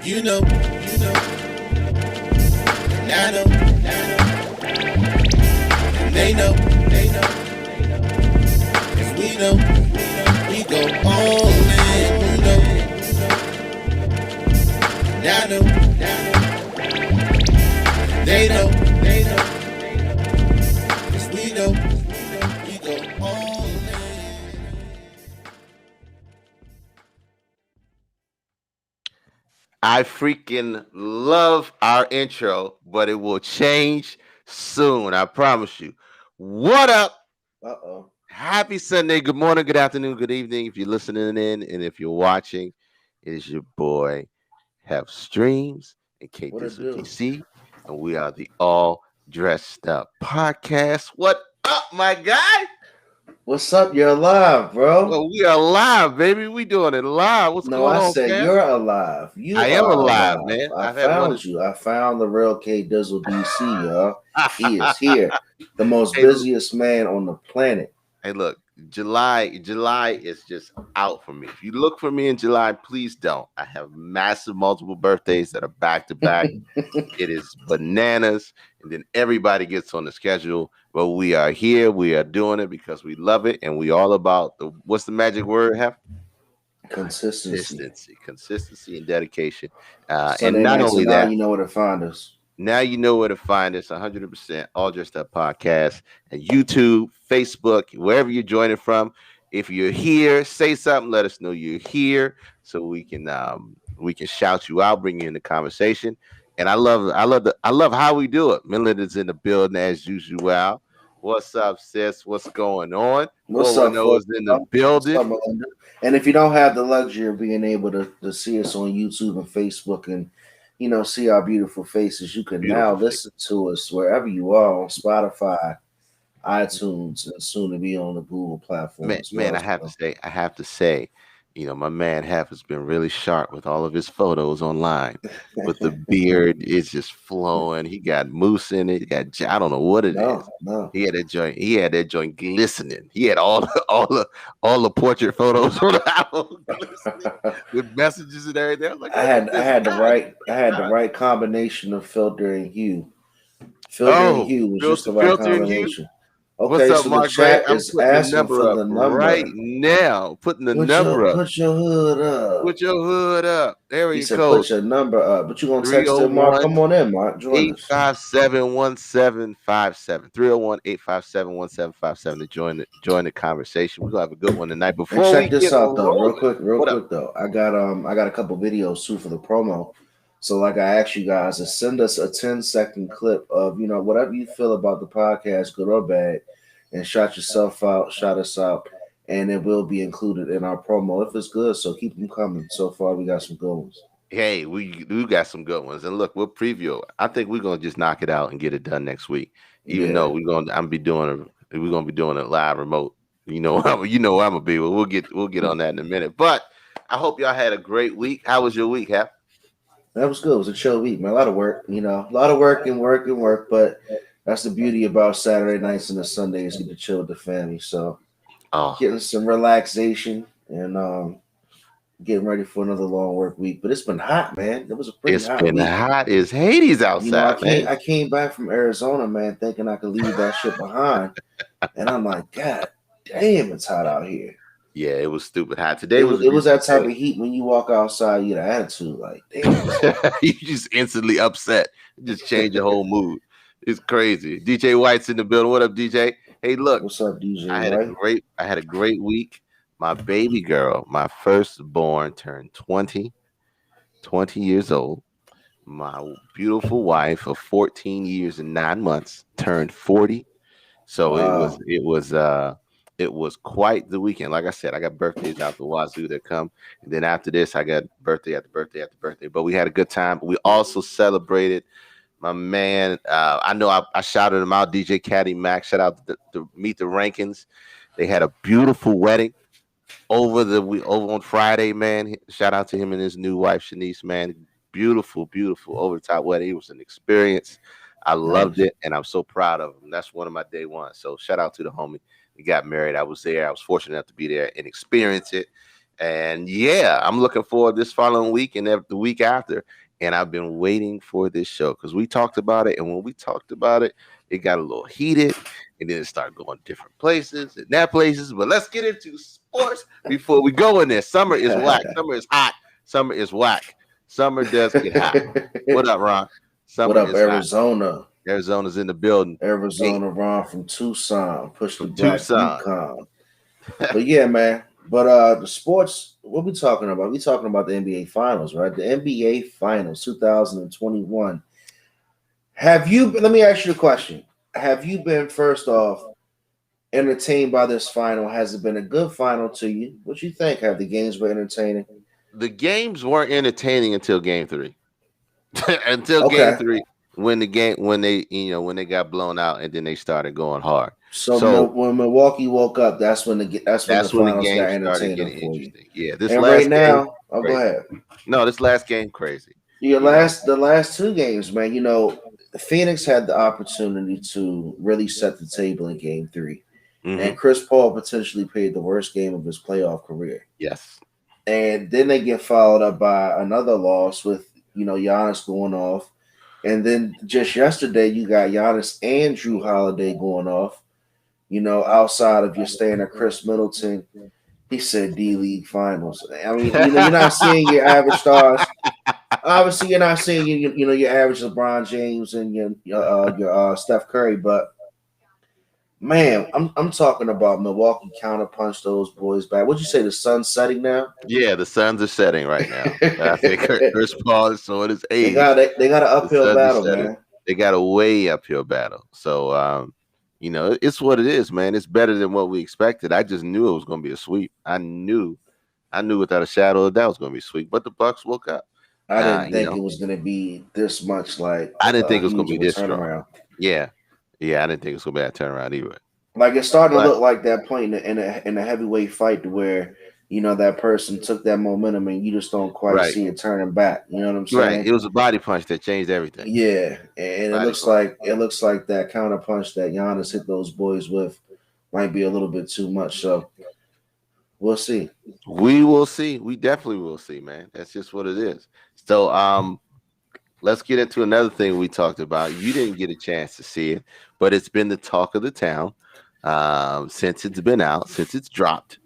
You know, and I know, and they know, 'cause we go all in, and I know, they know, 'cause we go all in. I freaking love our intro, but it will change soon. I promise you. What up? Uh-oh. Happy Sunday. Good morning, good afternoon, good evening. If you're listening in and if you're watching, it is your boy, Have Streams and K What it Dizzle do? DC. And we are the All Dressed Up Podcast. What up, my guy? What's up? You're alive, bro. Well, we are live, baby. We doing it live. What's No, going I on, said fam? you're alive. You I am are alive, alive. man. I I've had one of found you. I found the real K Dizzle DC, y'all. He is hey, here. The most busiest man on the planet. hey, look, July is just out for me. If you look for me in July, please don't. I have massive multiple birthdays that are back to back. It is bananas, and then everybody gets on the schedule. But we are here. We are doing it because we love it, and we all about the what's the magic word? Have Consistency. consistency, and dedication. And Sunday not nights, so only now that, you know where to find us. now you know where to find us 100% All Dressed Up Podcast and YouTube, Facebook, wherever you're joining from. If you're here, say something, let us know you're here so we can shout you out, bring you in the conversation. And I love how we do it. Melinda's in the building as usual. What's up, sis? What's going on? What's up, 410 folks? is in the What's building. up, Melinda? And if you don't have the luxury of being able to see us on YouTube and Facebook and see our beautiful faces, you can now Beautiful face. listen to us wherever you are on Spotify, iTunes, and soon to be on the Google platform as Man, well. I have to say, my man Half has been really sharp with all of his photos online. But the beard is just flowing. He got mousse in it. I don't know what it is. No. He had that joint. He had that joint glistening. He had all the all the portrait photos on the album glistening with messages and everything. I was like, I look had at I this had the guy. right I had the right combination of filter and hue. Filter and Oh, hue was just the right filter and hue. combination. What's Okay, up, so the Mark Gray? chat I'm is putting the asking number for up the right number. now. Putting the number up. Put your hood up. Put your hood up. There He you said, go. put your number up. But you gonna text it, Mark? 301 Come on in, Mark. Join us. 857 1757. 301 857 1757 to join the conversation. We're gonna have a good one tonight. And Before we check this get out though, rolling, real what up? quick though. I got a couple videos too for the promo. So like I asked you guys to send us a 10-second clip of, whatever you feel about the podcast, good or bad, and shout yourself out, shout us out, and it will be included in our promo if it's good. So keep them coming. So far we got some good ones. Hey, we got some good ones. And look, we'll preview. I think we're gonna just knock it out and get it done next week. Even though Yeah. we're gonna be doing a live remote. You know I'm gonna be. But we'll get on that in a minute. But I hope y'all had a great week. How was your week, Hap? That was good. It was a chill week, man. A lot of work, a lot of work and work and work. But that's the beauty about Saturday nights and the Sundays. Get to chill with the family. So Oh, getting some relaxation and getting ready for another long work week. But it's been hot, man. It was a pretty it's hot been week. hot as Hades I outside, man. came back from Arizona, man, thinking I could leave that shit behind, and I'm like, God damn, it's hot out here. Yeah, it was stupid hot. Today It was was a it was that decent type day. of heat when you walk outside, you get an attitude like, damn. You just instantly upset. It just change your whole mood. It's crazy. DJ White's in the building. What up, DJ? Hey, look, What's up, DJ White? I had a great week. My baby girl, my firstborn, turned 20 years old. My beautiful wife of 14 years and 9 months turned 40. So Wow. it was quite the weekend. Like I said, I got birthdays out the wazoo that come. And then after this, I got birthday after birthday after birthday. But we had a good time. We also celebrated my man. I know I shouted him out, DJ Caddy Max. Shout out to Meet the Rankins. They had a beautiful wedding over on Friday, man. Shout out to him and his new wife, Shanice, man. Beautiful over the top wedding. It was an experience. I loved Nice. it, and I'm so proud of him. That's one of my day ones. So shout out to the homie. He got married. I was there. I was fortunate enough to be there and experience it. And yeah, I'm looking forward this following week and the week after. And I've been waiting for this show because we talked about it. And when we talked about it, it got a little heated. And then it started going different places and that places. But let's get into sports before we go in there. Summer is whack. Summer is hot. Summer is whack. Summer does get hot. What up, Ron? Summer What up, is Arizona? Hot. Arizona's in the building. Arizona, Ron from Tucson. Push the From black Tucson. Yukon. But yeah, man. But the sports, what we talking about? We talking about the NBA Finals, right? The NBA Finals 2021. Have you? Let me ask you a question. Have you been, first off, entertained by this final? Has it been a good final to you? What you think? Have the games been entertaining? The games weren't entertaining until Game 3. Until Okay. Game 3, when they got blown out, and then they started going hard. So when Milwaukee woke up, that's when the That's finals when the got game started entertaining getting for you. interesting. Yeah, this And last right now, game, go ahead. No, this last game crazy. The last two games, man. You know, Phoenix had the opportunity to really set the table in Game 3, and Chris Paul potentially played the worst game of his playoff career. Yes, and then they get followed up by another loss with Giannis going off, and then just yesterday you got Giannis and Drew Holiday going off. Outside of your standard Chris Middleton, he said D-League Finals. I mean, you're not seeing your average stars. Obviously, you're not seeing your average LeBron James and your Steph Curry, but man, I'm talking about Milwaukee counterpunch those boys back. What'd you say? The sun's setting now? Yeah, the suns are setting right now. I think Chris Paul is showing his age. They got an uphill battle, man. They got a way uphill battle. So it's what it is, man. It's better than what we expected. I just knew it was going to be a sweep. I knew without a shadow of doubt it was going to be a sweep. But the Bucks woke up. I didn't think it was going to be this much. Like, I didn't think it was going to be this turnaround. Yeah, I didn't think it was going to be that turnaround either. Like, it's starting to look like that point in a heavyweight fight where that person took that momentum and you just don't quite see it turning back. You know what I'm saying? Right. It was a body punch that changed everything. Yeah, and it looks like that counter punch that Giannis hit those boys with might be a little bit too much. So we'll see. We will see. We definitely will see, man. That's just what it is. So let's get into another thing we talked about. You didn't get a chance to see it, but it's been the talk of the town since it's been out, since it's dropped.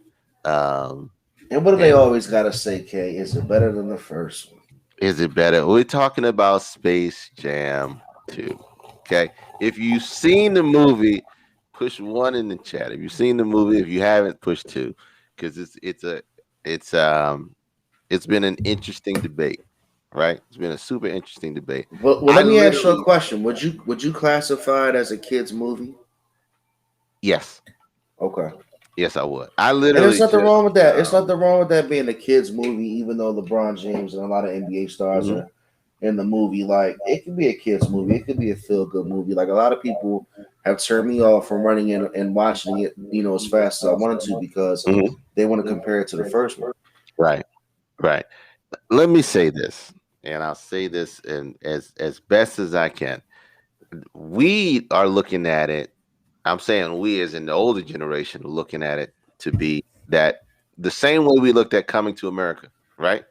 And what do they always gotta say, Kay? Is it better than the first one? Is it better? We're talking about Space Jam 2. Okay. If you've seen the movie, push 1 in the chat. If you've seen the movie, if you haven't, push 2. Because it's been an interesting debate, right? It's been a super interesting debate. Well, let me ask you a question. Would you classify it as a kid's movie? Yes. Okay. Yes, I would. There's nothing wrong with that. It's nothing wrong with that being a kid's movie, even though LeBron James and a lot of NBA stars are in the movie. Like, it could be a kid's movie. It could be a feel-good movie. Like, a lot of people have turned me off from running in and watching it, as fast as I wanted to because they want to compare it to the first one. Right. Let me say this, and I'll say this as best as I can. We are looking at it. I'm saying we, as in the older generation, are looking at it to be that the same way we looked at Coming to America, right?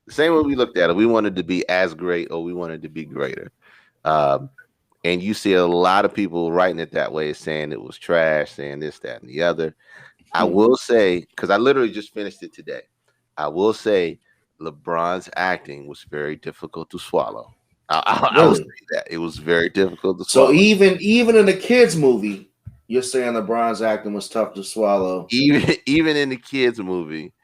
The same way we looked at it. We wanted to be as great, or we wanted to be greater. And you see a lot of people writing it that way, saying it was trash, saying this, that, and the other. I will say, because I literally just finished it today, I will say LeBron's acting was very difficult to swallow. I will say that. It was very difficult to swallow. So even in the kids' movie, you're saying LeBron's acting was tough to swallow. Even in the kids' movie,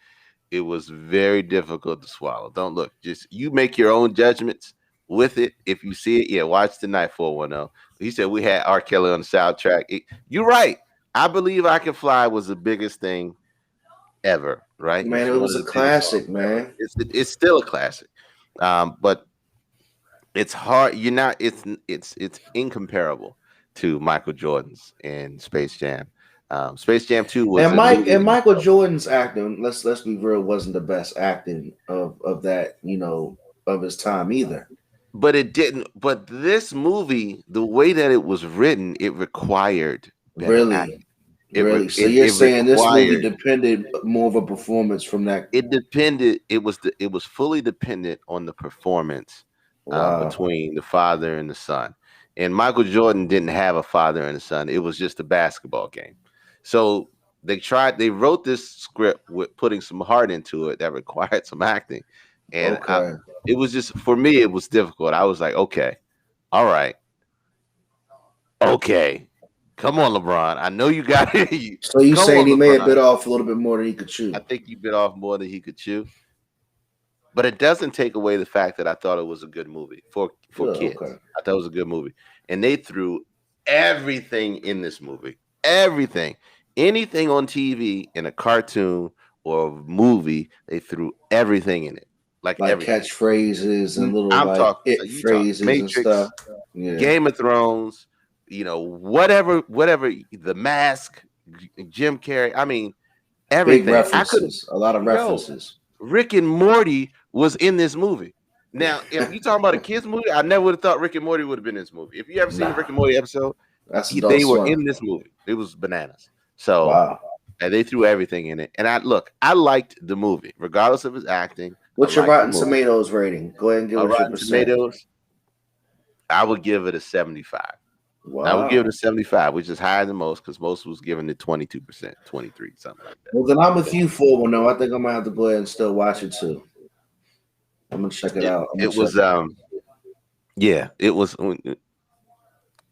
it was very difficult to swallow. Don't look. Just you make your own judgments with it. If you see it, watch Tonight 410. He said we had R. Kelly on the soundtrack. You're right. I Believe I Can Fly was the biggest thing ever, right? Man, it was a classic, man. It's still a classic. But it's hard. It's incomparable to Michael Jordan's and Space Jam. Space Jam 2 was Michael Jordan's acting, let's be real, wasn't the best acting of that, of his time either. But it didn't. But this movie, the way that it was written, it required better acting. Really? So you're saying this movie required. depended more of a performance from that? It depended. It was fully dependent on the performance Wow. between the father and the son. And Michael Jordan didn't have a father and a son. It was just a basketball game. So they wrote this script with putting some heart into it that required some acting. And Okay. it was just, for me, it was difficult. I was like, okay, all right, okay, come on, LeBron. I know you got it. So you Come saying on, he may have bit LeBron. off a little bit more than he could chew? I think he bit off more than he could chew. But it doesn't take away the fact that I thought it was a good movie for Good, kids. okay. I thought it was a good movie. And they threw everything in this movie. Everything. Anything on TV in a cartoon or a movie, they threw everything in it. Like everything. Catchphrases and little I'm talking it you talk phrases and Matrix, stuff. Yeah. Game of Thrones, whatever, The Mask, Jim Carrey. I mean, everything. Big references. A lot of references. Rick and Morty was in this movie. Now, if you talking about a kids movie, I never would have thought Rick and Morty would have been in this movie. If you ever seen a Rick and Morty episode, they were in this movie. It was bananas. So wow. And they threw everything in it. And I liked the movie, regardless of his acting. What's your Rotten Tomatoes rating? Go ahead and give us your percent. Tomatoes, I would give it a 75. Wow. I would give it a 75, which is higher than most, because most was giving it 22%, 23, something like that. Well, then I'm with you for one. No, I think I might have to go ahead and still watch it too. I'm gonna check it out. It was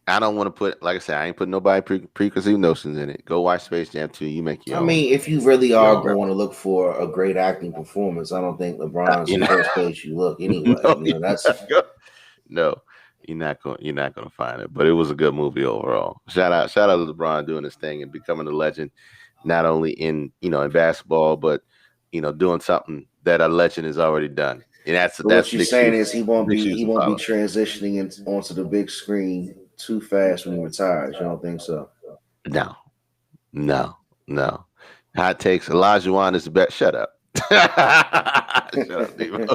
I don't want to put, like I said, I ain't putting nobody preconceived notions in it. Go watch Space Jam 2. You make your own. I mean, if you really are going to look for a great acting performance, I don't think LeBron's the first place you look anyway. No, you're not going to find it. But it was a good movie overall. Shout out to LeBron doing his thing and becoming a legend, not only in basketball, but doing something that a legend has already done. And that's what you're saying is he won't be transitioning onto the big screen too fast when he retires. You don't think so? No. Hot takes. Olajuwon is the best. Shut up. Shut up, Debo.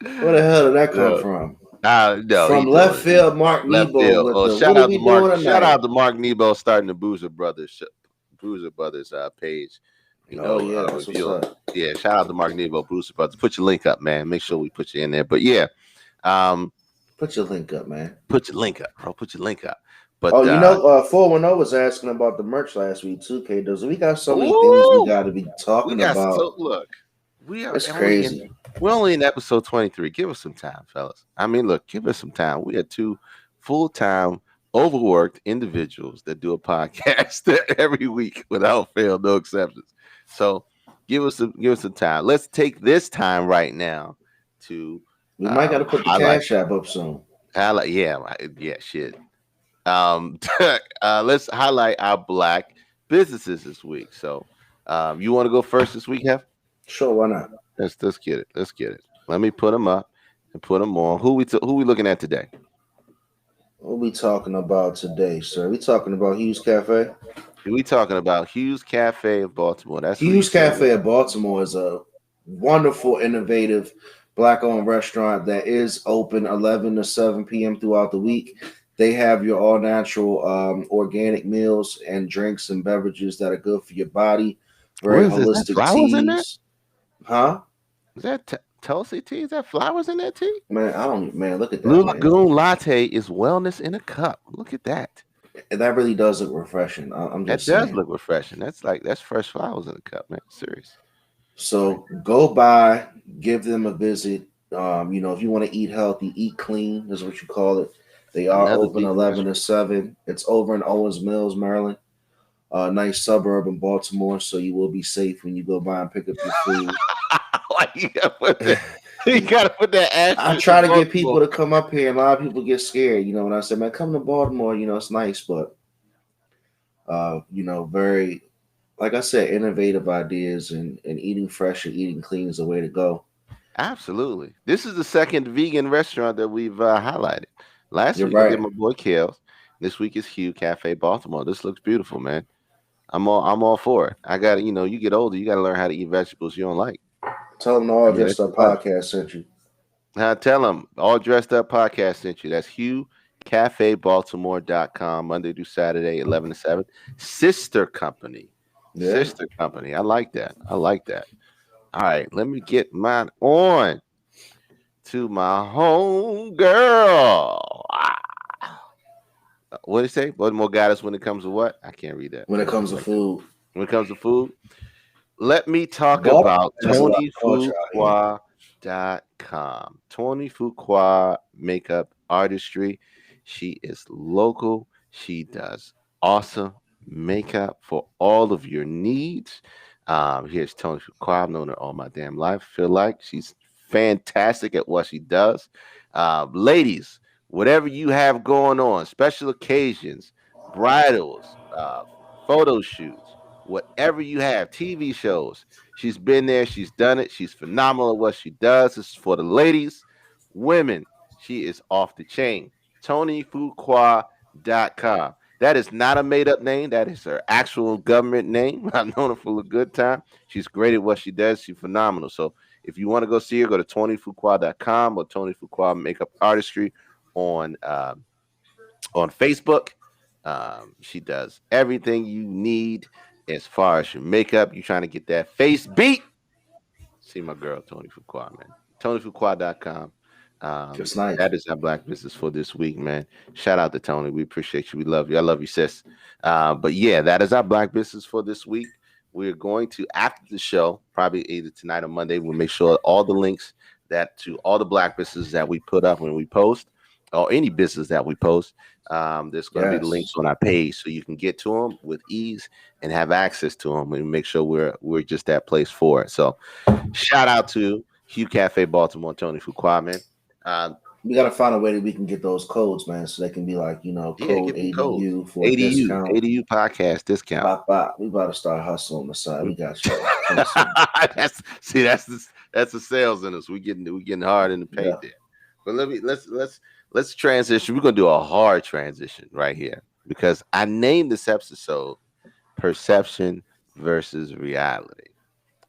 Where the hell did that come from? No, from left field, Mark Nebo. Shout out to Mark Nebo starting the Bruiser Brothers page. Shout out to Mark Nebo, Bruiser Brothers. Put your link up, man. Make sure we put you in there. But yeah, put your link up, man. Put your link up, bro. Put your link up. But 410 was asking about the merch last week too, K. Does we got so many things we got to be talking about? It's crazy. We're only in episode 23. Give us some time, fellas. I mean, look, give us some time. We are two full-time, overworked individuals that do a podcast every week without fail, no exceptions. So give us some time. Let's take this time right now to. We might got to put the Cash App up soon. Shit. Let's highlight our Black businesses this week. So, you want to go first this week, Hef? Sure, why not? Let's get it. Let me put them up and put them on. Who we looking at today? What we talking about today, sir? We talking about Hughes Cafe? We talking about Hughes Cafe of Baltimore. That's Hughes Cafe of Baltimore is a wonderful, innovative Black-owned restaurant that is open 11 to 7 p.m. throughout the week. They have your all-natural organic meals and drinks and beverages that are good for your body. Very holistic teas. Huh? Is that Tulsi tea? Is that flowers in that tea? Man, look at that. Blue Lagoon Latte is wellness in a cup. Look at that. That really does look refreshing. That does look refreshing. That's fresh flowers in a cup, man. Serious. So go by, give them a visit. If you want to eat healthy, eat clean is what you call it. They are open 11 to 7. It's over in Owens Mills, Maryland. Nice suburb in Baltimore, so you will be safe when you go by and pick up your food. You gotta put that. I try to get people to come up here, and a lot of people get scared. When I say, "Man, come to Baltimore," it's nice, but very, like I said, innovative ideas and eating fresh and eating clean is the way to go. Absolutely. This is the second vegan restaurant that we've highlighted. Last week I did my boy Kale's. This week is Hughes Cafe Baltimore. This looks beautiful, man. I'm all for it. I got to, you get older, you got to learn how to eat vegetables you don't like. Tell them the All Dressed Up Podcast sent you. Tell them All Dressed Up Podcast sent you. That's Hughes CafeBaltimore.com, Monday through Saturday, 11 to 7. Sister company. Yeah. Sister company. I like that. I like that. All right, let me get mine on to my home girl. What did it say? What more guidance when it comes to what? I can't read that. When it What comes did to it say? food, When it comes to food, let me talk Baltimore about has a lot of culture out here. TonyFuqua.com. Tony Fuqua makeup artistry. She is local. She does awesome makeup for all of your needs. Here's Tony Fuqua. I've known her all my damn life. Feel like she's fantastic at what she does. Ladies, whatever you have going on, special occasions, bridals, photo shoots, whatever you have, TV shows. She's been there, she's done it, she's phenomenal at what she does. This is for the ladies, women. She is off the chain. TonyFuqua.com. That is not a made up name. That is her actual government name. I've known her for a good time. She's great at what she does. She's phenomenal. So if you want to go see her, go to TonyFuqua.com or Tony Fuqua Makeup Artistry on Facebook. She does everything you need as far as your makeup. You trying to get that face beat? See my girl Tony Fuqua, man. TonyFuqua.com. It's nice. That is our black business for this week, man. Shout out to Tony. We appreciate you. We love you. I love you, sis. But yeah, that is our black business for this week. We're going to, after the show, probably either tonight or Monday, we'll make sure all the links that to all the black businesses that we put up when we post, or any business that we post, there's going to be the links on our page, so you can get to them with ease and have access to them, and make sure we're just that place for it. So, shout out to Hugh Cafe Baltimore, Tony Fuqua, man. We gotta find a way that we can get those codes, man, so they can be like, code ADU for a discount. ADU podcast discount. Bop. We about to start hustling on the side. We got you. that's the sales in us. We getting hard in the paint there. But let's transition. We're gonna do a hard transition right here, because I named this episode "Perception versus Reality,"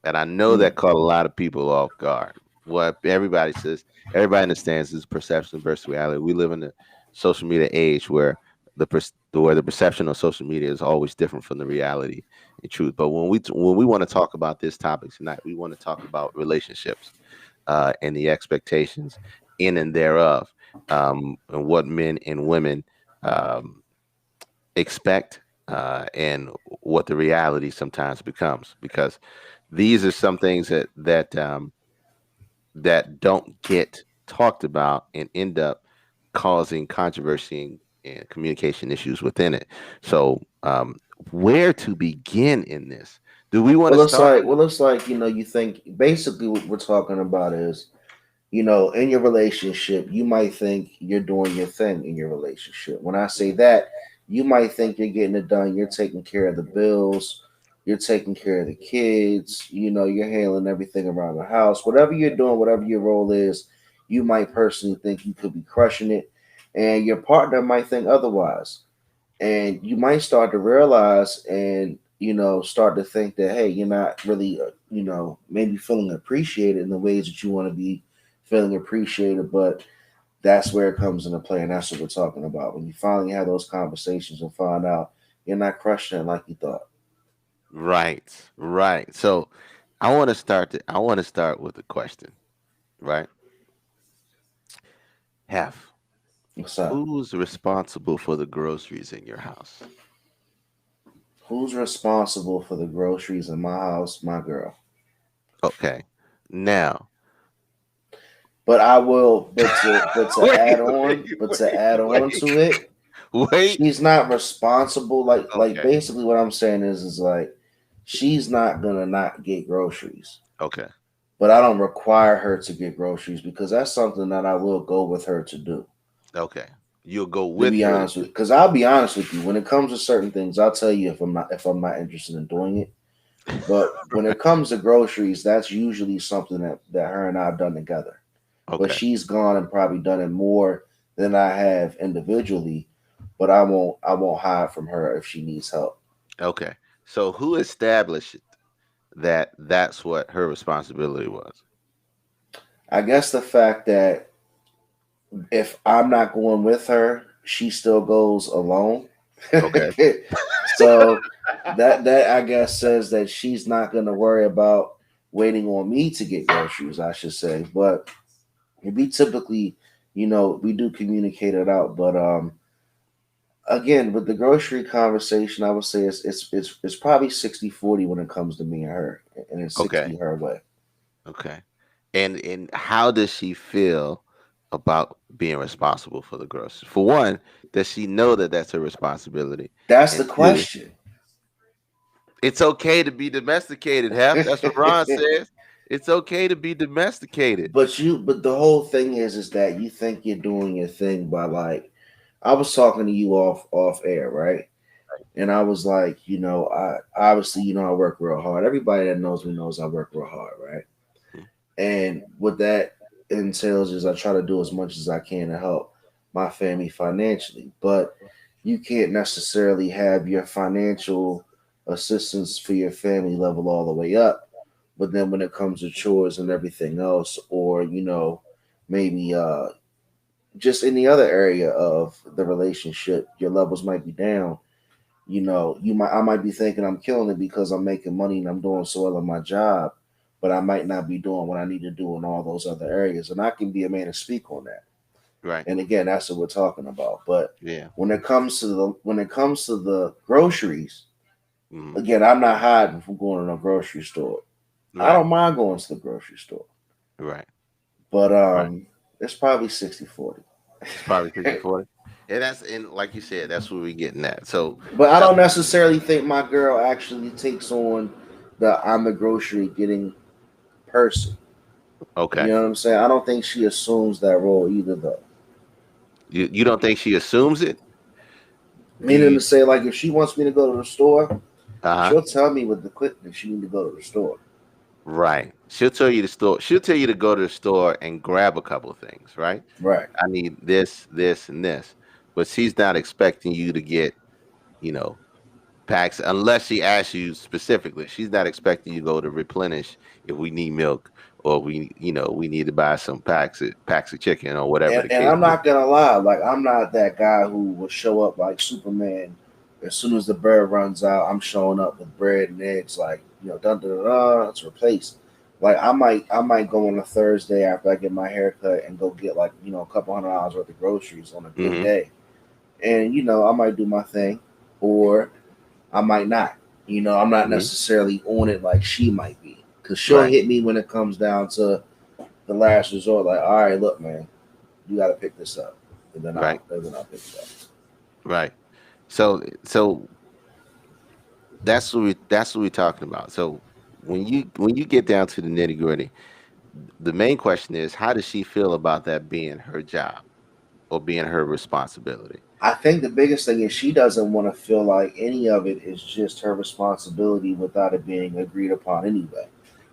and I know that caught a lot of people off guard. What everybody says, everybody understands is perception versus reality. We live in a social media age where the perception on social media is always different from the reality and truth. But when we want to talk about this topic tonight, we want to talk about relationships and the expectations in and thereof, and what men and women expect, and what the reality sometimes becomes. Because these are some things that don't get talked about and end up causing controversy and communication issues within it. So, where to begin in this? Do we want to start? Looks like you think basically what we're talking about is, in your relationship, you might think you're doing your thing in your relationship. When I say that, you might think you're getting it done. You're taking care of the bills. You're taking care of the kids. You're handling everything around the house. Whatever you're doing, whatever your role is, you might personally think you could be crushing it. And your partner might think otherwise. And you might start to realize and, start to think that, hey, you're not really, maybe feeling appreciated in the ways that you want to be feeling appreciated. But that's where it comes into play. And that's what we're talking about. When you finally have those conversations and find out you're not crushing it like you thought. Right. So I want to start with a question, right? What's up? Who's responsible for the groceries in your house? Who's responsible for the groceries in my house? My girl. Okay. Now, but I will. But to add on to it, wait. She's not responsible. Like basically what I'm saying is like she's not gonna not get groceries. Okay. But I don't require her to get groceries because that's something that I will go with her to do. Okay. You'll go with be her. Honest with, because I'll be honest with you. When it comes to certain things, I'll tell you if I'm not interested in doing it. But when it comes to groceries, that's usually something that her and I have done together. Okay. But she's gone and probably done it more than I have individually. But I won't hide from her if she needs help. Okay. So who established that that's what her responsibility was? I guess the fact that if I'm not going with her she still goes alone. Okay. So that I guess says that she's not going to worry about waiting on me to get groceries, I should say. But we typically, we do communicate it out. But again, with the grocery conversation, I would say it's probably 60-40 when it comes to me and her, and it's Okay. 60 her way. Okay. And how does she feel about being responsible for the groceries? For one, does she know that that's her responsibility? That's the And two, question. it's okay to be domesticated, Hef. That's what Ron says. It's okay to be domesticated. But the whole thing is that you think you're doing your thing by like, I was talking to you off air, right? And I was like, I obviously, I work real hard. Everybody that knows me knows I work real hard, right? Mhm. And what that entails is I try to do as much as I can to help my family financially. But you can't necessarily have your financial assistance for your family level all the way up. But then when it comes to chores and everything else, or maybe just any other area of the relationship, your levels might be down. I might be thinking I'm killing it because I'm making money and I'm doing so well in my job, but I might not be doing what I need to do in all those other areas. And I can be a man to speak on that. Right. And again, that's what we're talking about. But Yeah. when it comes to the groceries, Mhm. again, I'm not hiding from going to a grocery store. I Right. don't mind going to the grocery store. Right. But Right. it's probably 60-40. It's probably 60-40. And like you said, that's where we're getting at. So But I uh, don't necessarily think my girl actually takes on the I'm the grocery getting person. You okay. know what I'm saying? I don't think she assumes that role either, though. You don't think she assumes it? Do Meaning you to say, like, if she wants me to go to the store, uh-huh. she'll tell me with the quick that she need to go to the store. Right. She'll tell you the store. She'll tell you to go to the store and grab a couple of things, right? Right. I need this, this, and this. But she's not expecting you to get, you know, packs unless she asks you specifically. She's not expecting you to go to replenish if we need milk or we need to buy some packs of chicken or whatever And the and case I'm may not gonna lie, like I'm not that guy who will show up like Superman. As soon as the bread runs out, I'm showing up with bread and eggs, like dun dun dun, dun it's replaced. Like I might go on a Thursday after I get my haircut and go get like a couple $100 worth of groceries on a be. good day, and I might do my thing, or I might not. I'm not Hmm. necessarily on it like she might be, because she'll Right. hit me when it comes down to the last resort. Like, all right, look, man, you got to pick this up, and then Right. I'll pick it up. Right. So that's what we're talking about. So when you get down to the nitty gritty, the main question is how does she feel about that being her job or being her responsibility? I think the biggest thing is she doesn't want to feel like any of it is just her responsibility without it being agreed upon anyway.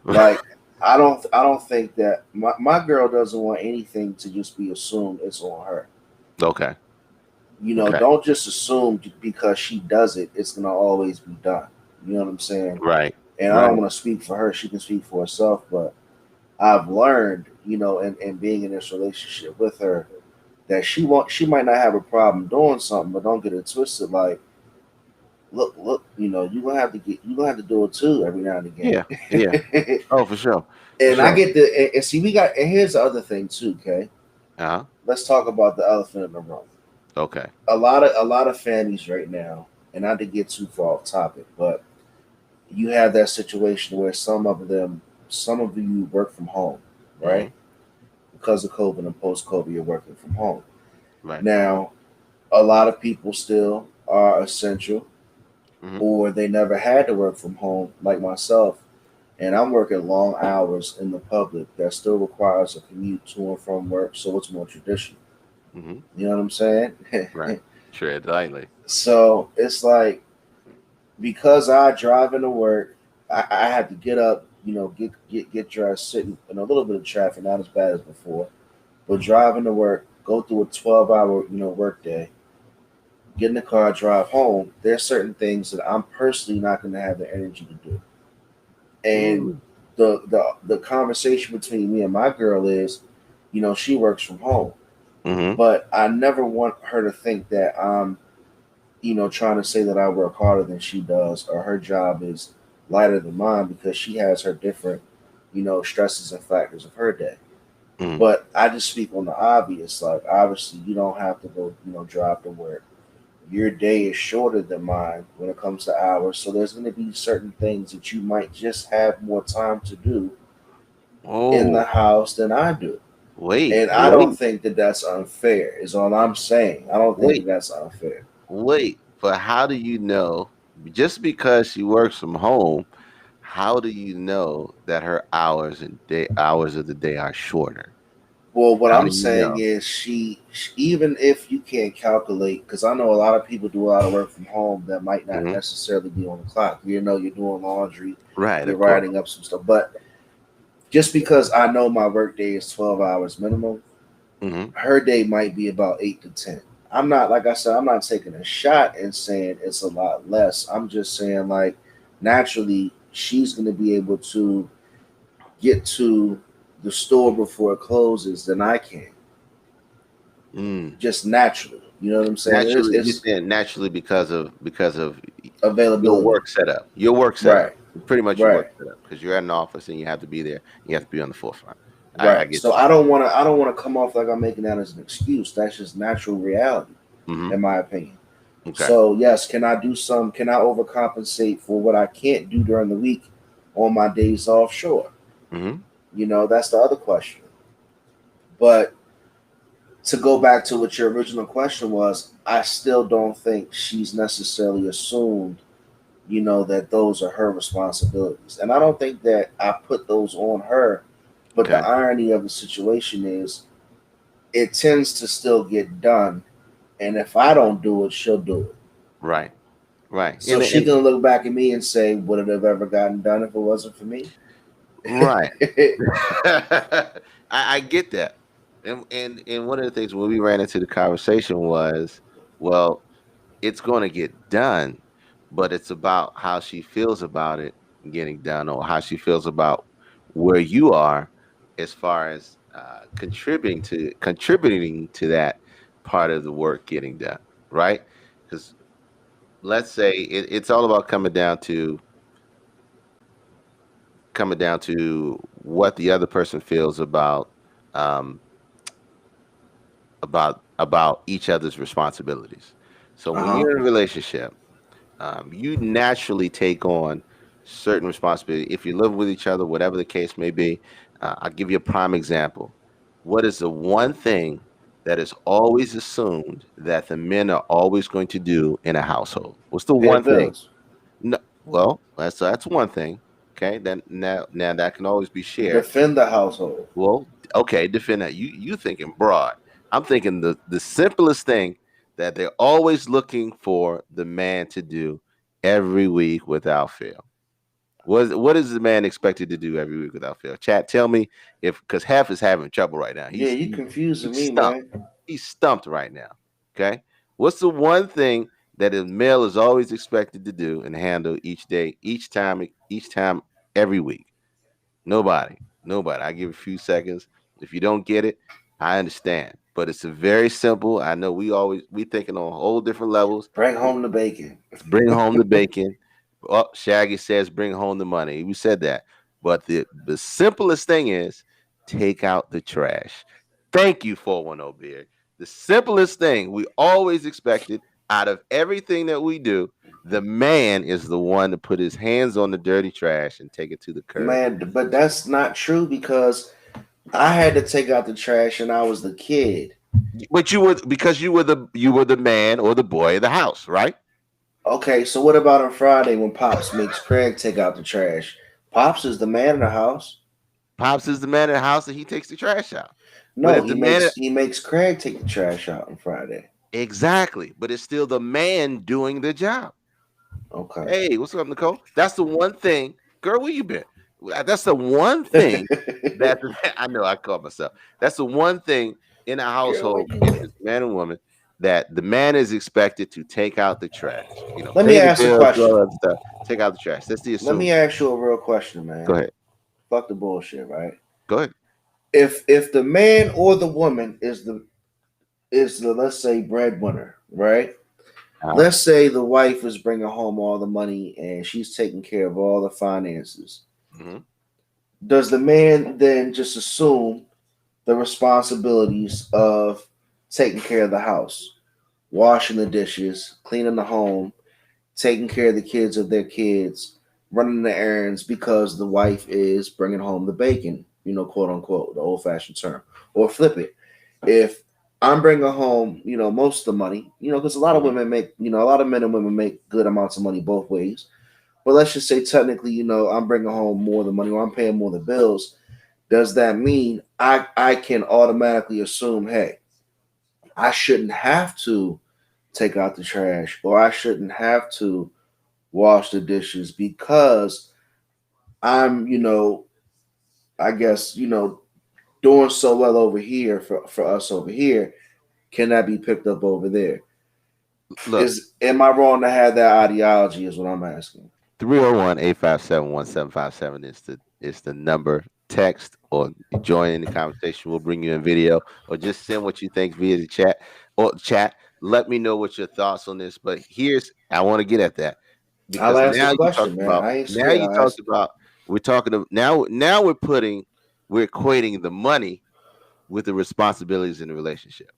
Like I don't think that my girl doesn't want anything to just be assumed it's on her. Okay. Okay. Don't just assume because she does it, it's gonna always be done. You know what I'm saying? Right. And I don't Right. want to speak for her; she can speak for herself. But I've learned, in being in this relationship with her, that she might not have a problem doing something, but don't get it twisted. Like, look, you gonna have to do it too every now and again. Yeah. Yeah. Oh, for sure. For And I sure. get and see and here's the other thing too. Okay, Uh-huh. let's talk about the elephant in the room. Okay. A lot of families right now, and not to get too far off topic, but you have that situation where some of you work from home, Hmm. right? Because of COVID and post COVID, you're working from home. Right. Now, a lot of people still are essential, Hmm. or they never had to work from home, like myself, and I'm working long hours in the public that still requires a commute to and from work, so it's more traditional. Hmm. You know what I'm saying? Right. Tread lightly. So it's like, because I drive into work, I have to get up, get dressed, sit in a little bit of traffic, not as bad as before, but driving to work, go through a 12-hour, work day, get in the car, drive home. There's certain things that I'm personally not going to have the energy to do. And Mm. the conversation between me and my girl is, she works from home. Mm-hmm. But I never want her to think that I'm, trying to say that I work harder than she does or her job is lighter than mine because she has her different, stresses and factors of her day. Mm-hmm. But I just speak on the obvious. Like, obviously, you don't have to go, drive to work. Your day is shorter than mine when it comes to hours. So there's going to be certain things that you might just have more time to do in the Oh, house than I do. wait, And I don't wait, think that that's unfair, is all I'm saying. I don't think that wait, that's unfair. wait. But how do you know? Just because she works from home, how do you know that her hours of the day are shorter? Well, what How do I'm you saying know? is even if you can't calculate, because I know a lot of people do a lot of work from home that might not Hmm. necessarily be on the clock. You're doing laundry, Right, you're of course. writing up some stuff. But just because I know my work day is 12 hours minimum, Hmm. her day might be about 8 to 10. I'm not, like I said, I'm not taking a shot and saying it's a lot less. I'm just saying, like, naturally, she's going to be able to get to the store before it closes than I can, Mm. just naturally. You know what I'm saying? It's, Naturally, you it's said naturally because of your availability. work setup. Your work Right, setup. Pretty much your right, work setup because you're at an office and you have to be there. You have to be on the forefront. I right. get So you. I don't want to come off like I'm making that as an excuse. That's just natural reality, Hmm. in my opinion. Okay. So yes, can I overcompensate for what I can't do during the week on my days off? Sure. Hmm. That's the other question. But to go back to what your original question was, I still don't think she's necessarily assumed, that those are her responsibilities. And I don't think that I put those on her. But the Okay. irony of the situation is it tends to still get done. And if I don't do it, she'll do it. Right. Right. So she can look back at me and say, would it have ever gotten done if it wasn't for me? Right. I get that. And one of the things when we ran into the conversation was, well, it's going to get done, but it's about how she feels about it getting done, or how she feels about where you are as far as contributing to that part of the work getting done, right? Because let's say it's all about coming down to what the other person feels um, about each other's responsibilities. So Uh when huh. you're in a relationship, you naturally take on certain responsibility. If you live with each other, whatever the case may be, I'll give you a prime example. What is the one thing that is always assumed that the men are always going to do in a household? What's the Pay the one thing? bills, No, well, that's one thing. Okay, then now that can always be shared. defend the household. Well, okay, defend that. You thinking broad. I'm thinking the simplest thing that they're always looking for the man to do every week without fail. What is the man expected to do every week without fail? Chat, tell me if because Hef is having trouble right now. Yeah, you He's confusing me, stumped. man. He's stumped right now. Okay. What's the one thing that a male is always expected to do and handle each day, each time, every week? Nobody. Nobody. I give a few seconds. If you don't get it, I understand. But it's a very simple. I know we thinking on whole different levels. Bring home the bacon. Bring home the bacon. Oh, Shaggy says bring home the money. We said that. But the simplest thing is take out the trash. Thank you, 410 Beard. The simplest thing we always expected out of everything that we do, the man is the one to put his hands on the dirty trash and take it to the curb. Man, but that's not true because I had to take out the trash and I was the kid. But you were because you were the man or the boy of the house, right? Okay, so what about on Friday when Pops makes Craig take out the trash? Pops is the man in the house. Pops is the man in the house and he takes the trash out. But No, if the man he makes Craig take the trash out on Friday. exactly, but it's still the man doing the job. Okay. Hey, what's up, Nicole? That's the one thing, girl. Where you been? That's the one thing that I know. I call myself. That's the one thing in a Girl, where household, you if been? it's man and woman, that the man is expected to take out the trash. Let me Pay the ask a bills, do all question. that other stuff. Take out the trash. That's the Let me assumed. ask you a real question, Go man. ahead. Fuck the bullshit, right? Go ahead. If the man or the woman is the is the, let's say, breadwinner, right? Uh, Let's say the wife is bringing home all the money and she's taking care of all the finances. mhm. Does the man then just assume the responsibilities of taking care of the house, washing the dishes, cleaning the home, taking care of the kids of their kids, running the errands because the wife is bringing home the bacon, quote unquote, the old fashioned term? Or flip it. If I'm bringing home, most of the money, because a lot of Mhm. women make, a lot of men and women make good amounts of money both ways. But let's just say technically, I'm bringing home more of the money or I'm paying more of the bills. Does that mean I can automatically assume, hey, I shouldn't have to take out the trash or I shouldn't have to wash the dishes because I'm, I guess, doing so well over here for us over here. Can that be picked up over there? Look, Is am I wrong to have that ideology? Is what I'm asking. 301-857-1757 is the number. Text or join in the conversation. We'll bring you in video or just send what you think via the chat or chat. Let me know what your thoughts on this. But here's I want to get at that I'll because ask the question, man. I ain't scared. I'll ask. we're talking of now we're equating the money with the responsibilities in the relationship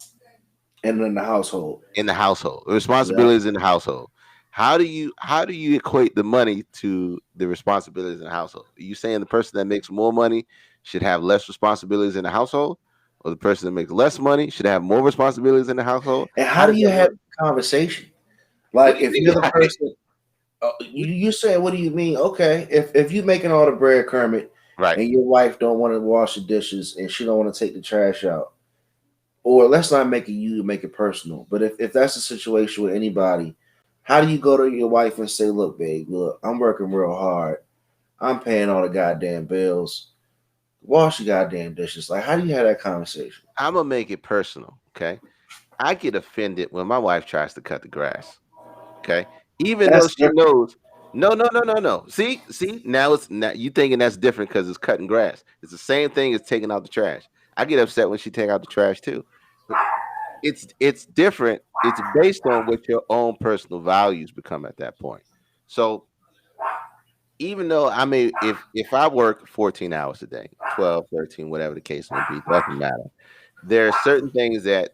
And in the household. in the household, the Yeah. responsibilities in the household. How do you equate the money to the responsibilities in the household? Are you saying the person that makes more money should have less responsibilities in the household, or the person that makes less money should have more responsibilities in the household? And how How do does you that have work? a conversation? What Like do you if you're the mean? person, you say, what do you mean? Okay, if you making all the bread, Kermit, Right. and your wife don't want to wash the dishes and she don't want to take the trash out, or let's not make it you to make it personal. But if that's the situation with anybody, how do you go to your wife and say, look, babe, look, I'm working real hard. I'm paying all the goddamn bills. Wash the goddamn dishes. Like, how do you have that conversation? I'm gonna make it personal. Okay. I get offended when my wife tries to cut the grass. Okay. Even though That's she different. knows, no, no, no, no, no. See, now you thinking that's different because it's cutting grass. It's the same thing as taking out the trash. I get upset when she take out the trash too. But it's different. It's based on what your own personal values become at that point. So even though I may if I work 14 hours a day, 12, 13, whatever the case may be, doesn't matter. There are certain things that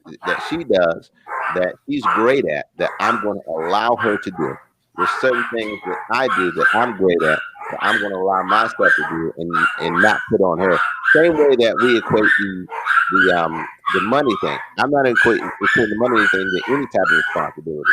she does that she's great at that I'm going to allow her to do. There's certain things that I do that I'm great at that I'm going to allow myself to do and not put on her. Same way that we equate the money thing. I'm not equating the money thing to any type of responsibility.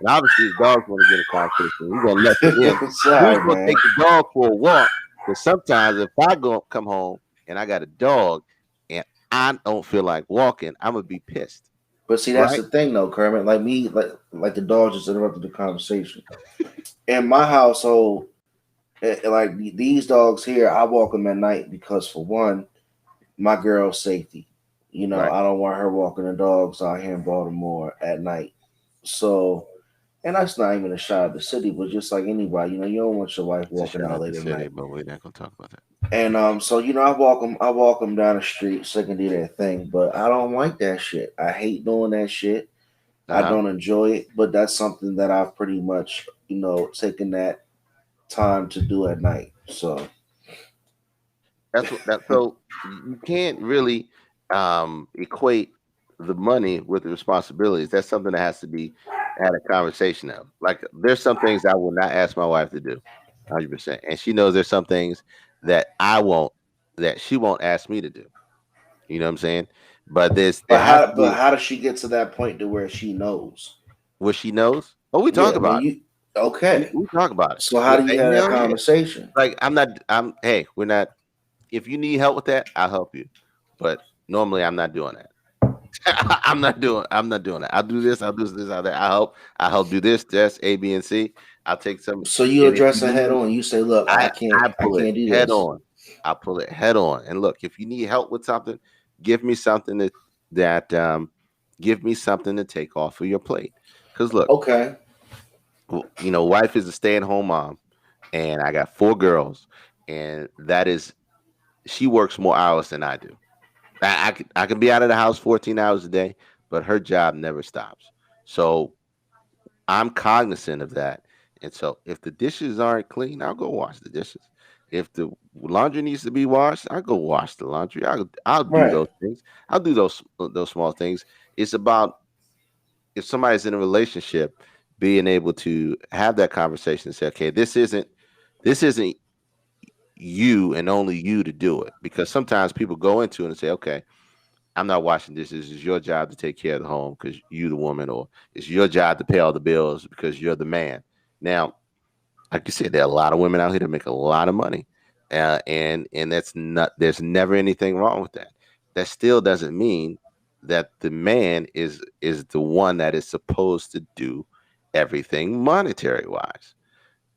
And obviously, the dogs want to get a conversation. We're gonna let them in. Who's Sorry, gonna man. take the dog for a walk? Because sometimes if I go come home and I got a dog and I don't feel like walking, I'm gonna be pissed, But see, that's right? the thing, though, Kermit. Like me, like the dog just interrupted the conversation. In my household, like these dogs here, I walk them at night because, for one, my girl's safety. Right. I don't want her walking the dogs out here in Baltimore at night. So, and that's not even a shot at the city, but just like anybody, you don't want your wife It's a walking shout out out late to at city, night. but we're not gonna talk about that. And so I walk them down the street so they can do their thing. But I don't like that shit. I hate doing that shit. I Uh-huh. don't enjoy it. But that's something that I've pretty much taken that time to do at night. So That's what that so you can't really equate the money with the responsibilities. That's something that has to be had a conversation of. Like there's some things I will not ask my wife to do, 100%, and she knows there's some things that I won't that she won't ask me to do. You know what I'm saying? But there But has to how be how does she get to that point to where she knows? what she knows. Oh, we talk Yeah, when about you it. okay. We talk about it. So how Yeah, do you have that hell yeah. conversation? Like I'm not. I'm. Hey, we're not. If you need help with that, I'll help you. But normally, I'm not doing that. I'm not doing that. I'll do this. I'll do this. I'll that. I help do this. That's A, B, and C. I'll take some. So you And if address you it head need, on. You say, look, I can't I I pull it can't do head this. on. I pull it head on. And look, if you need help with something, give me something that give me something to take off of your plate. Because look, Okay. wife is a stay-at-home mom, and I got 4 girls, and that is she works more hours than I do. I can be out of the house 14 hours a day, but her job never stops. So I'm cognizant of that. And so if the dishes aren't clean, I'll go wash the dishes. If the laundry needs to be washed, I'll go wash the laundry. I'll do Right. those things. I'll do those small things. It's about, if somebody's in a relationship, being able to have that conversation and say, okay, this isn't you and only you to do it. Because sometimes people go into it and say, okay, I'm not washing dishes. It's your job to take care of the home because you the woman, or it's your job to pay all the bills because you're the man. Now, like you said, there are a lot of women out here that make a lot of money, and that's not. There's never anything wrong with that. That still doesn't mean that the man is the one that is supposed to do everything monetary wise.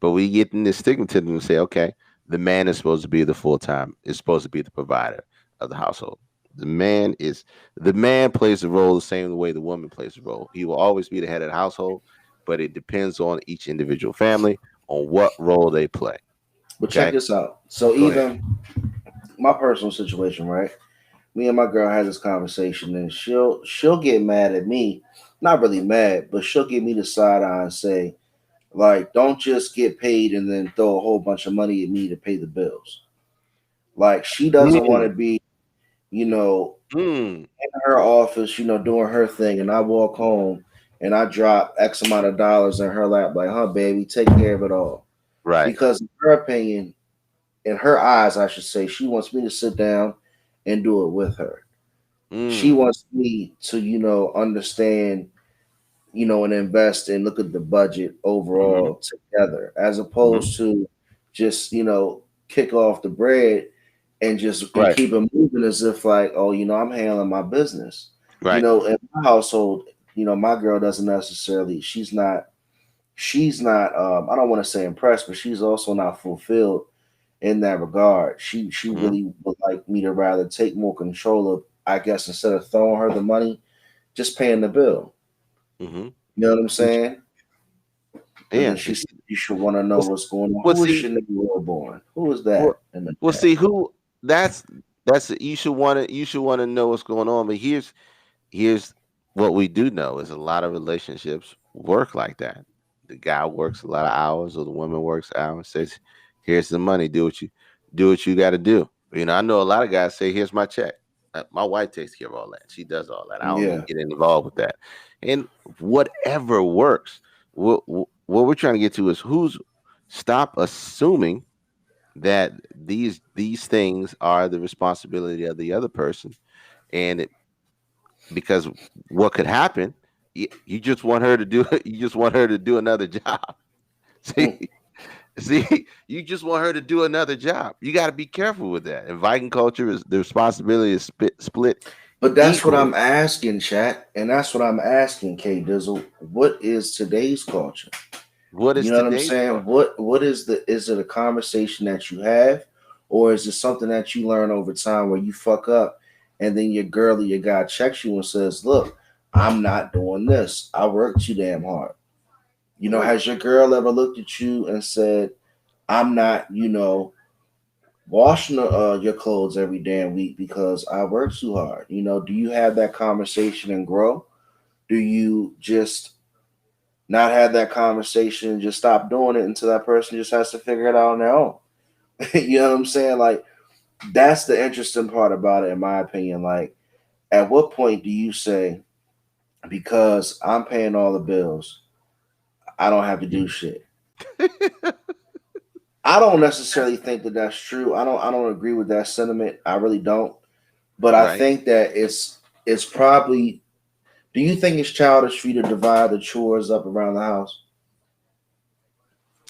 But we get in this stigmatism and say, okay, the man is supposed to be the full time, is supposed to be the provider of the household. The man plays the role the same way the woman plays the role. He will always be the head of the household, but it depends on each individual family on what role they play. But check Okay, this out. So go ahead. even my personal situation, right? Me and my girl had this conversation, and she'll get mad at me. Not really mad, but she'll give me the side eye and say, like, don't just get paid and then throw a whole bunch of money at me to pay the bills. Like, she doesn't want to Mm, be, you know, mm, in her office, doing her thing, and I walk home and I drop X amount of dollars in her lap, like, huh, baby, take care of it all. right. Because in her opinion, in her eyes, I should say, she wants me to sit down and do it with her. She Mm, wants me to, understand, and invest and look at the budget hmm. overall together, as Hmm. opposed to just, kick off the bread and just and Right. keep it moving as if like, oh, I'm handling my business. Right. In my household, my girl doesn't necessarily, she's not I don't want to say impressed, but she's also not fulfilled in that regard. She Hmm. really would like me to rather take more control of, I guess, instead of throwing her the money, just paying the bill. Hmm. You know what I'm saying? And then Yeah. she said you should want to know Well, what's going on. well, Who is see, Shaniqua born? Who is well, that in the well, chat? see who that's you should want to know what's going on. But here's what we do know is a lot of relationships work like that. The guy works a lot of hours, or the woman works hours. Says, "Here's the money. Do what you got to do." I know a lot of guys say, "Here's my check." My wife takes care of all that. She does all that. I don't even Yeah. get involved with that. And whatever works. What we're trying to get to is who's stop assuming that these things are the responsibility of the other person, and because what could happen, you just want her to do you just want her to do another job. Mm. See, you just want her to do another job. You got to be careful with that. In Viking culture, is the responsibility is split But that's what equally. I'm asking, chat, and that's what I'm asking, K Dizzle. What is today's culture? What You is know what I'm today's saying? culture? What is it a conversation that you have, or is it something that you learn over time where you fuck up and then your girl or your guy checks you and says, look, I'm not doing this. I work too damn hard. Mm, Has your girl ever looked at you and said, I'm not, washing your clothes every damn week because I work too hard? Do you have that conversation and grow? Do you just not have that conversation and just stop doing it until that person just has to figure it out on their own? You know what I'm saying? Like, that's the interesting part about it, in my opinion. Like, at what point do you say, because I'm paying all the bills, I don't have to do shit? I don't necessarily think that that's true. I don't agree with that sentiment. I really don't. But I right? think that it's probably. Do you think it's childish for you to divide the chores up around the house?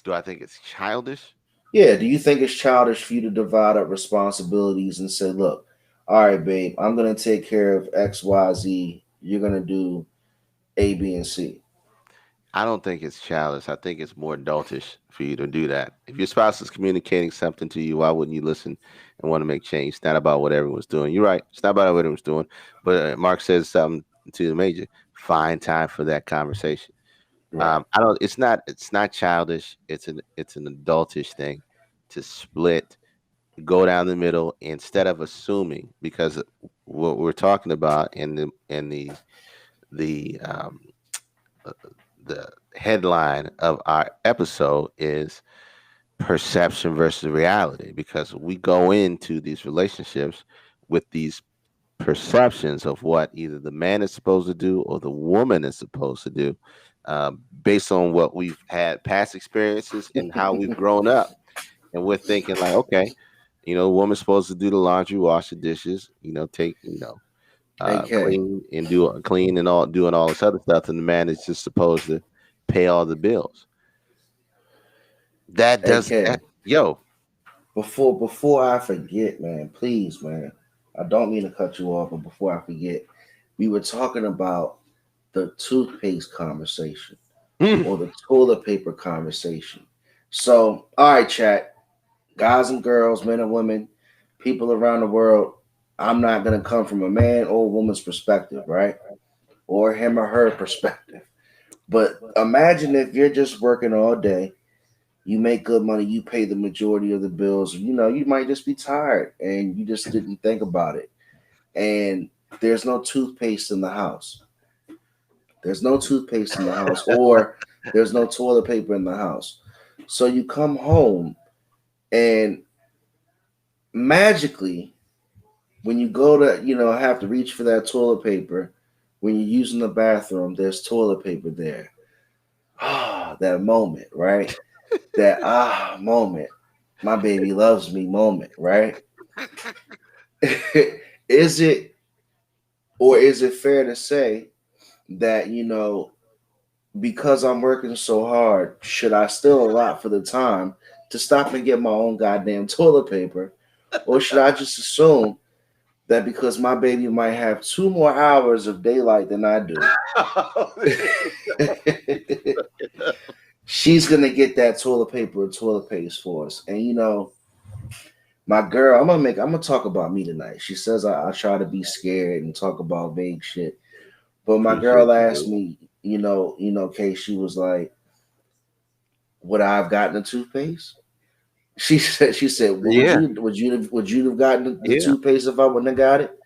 Do I think it's childish? Yeah. Do you think it's childish for you to divide up responsibilities and say, look, all right, babe, I'm gonna take care of X, Y, Z. You're gonna do A, B, and C. I don't think it's childish. I think it's more adultish for you to do that. If your spouse is communicating something to you, why wouldn't you listen and want to make change? It's not about what everyone's doing. You're right. It's not about what everyone's doing. But Mark says something to the major. Find time for that conversation. Right. I don't. It's not childish. It's an adultish thing to split, go down the middle instead of assuming, because what we're talking about in the the uh, the headline of our episode is perception versus reality, because we go into these relationships with these perceptions of what either the man is supposed to do or the woman is supposed to do, based on what we've had past experiences and how we've grown up. And we're thinking like, okay, woman's supposed to do the laundry, wash the dishes, take, AK. clean and clean and all doing all this other stuff, and the man is just supposed to pay all the bills. That does AK. that, yo. Before I forget, man, please, man. I don't mean to cut you off, but before I forget, we were talking about the toothpaste conversation Mm. or the toilet paper conversation. So, all right, chat, guys and girls, men and women, people around the world. I'm not gonna come from a man or woman's perspective, right? Or him or her perspective. But imagine if you're just working all day, you make good money, you pay the majority of the bills. You might just be tired and you just didn't think about it. And there's no toothpaste in the house. There's no toothpaste in the house, or there's no toilet paper in the house. So you come home and magically, when you go to, have to reach for that toilet paper, when you're using the bathroom, there's toilet paper there. Ah, that moment, right? That moment. My baby loves me moment, right? Is it fair to say that, because I'm working so hard, should I still allot for the time to stop and get my own goddamn toilet paper? Or should I just assume that because my baby might have 2 more hours of daylight than I do, she's gonna get that toilet paper or toilet paste for us? And my girl, I'm gonna talk about me tonight. She says I try to be scared and talk about vague shit. But my girl asked me, Kay, she was like, would I have gotten a toothpaste? She said, well, Yeah. would you have gotten the Yeah. toothpaste if I wouldn't have got it?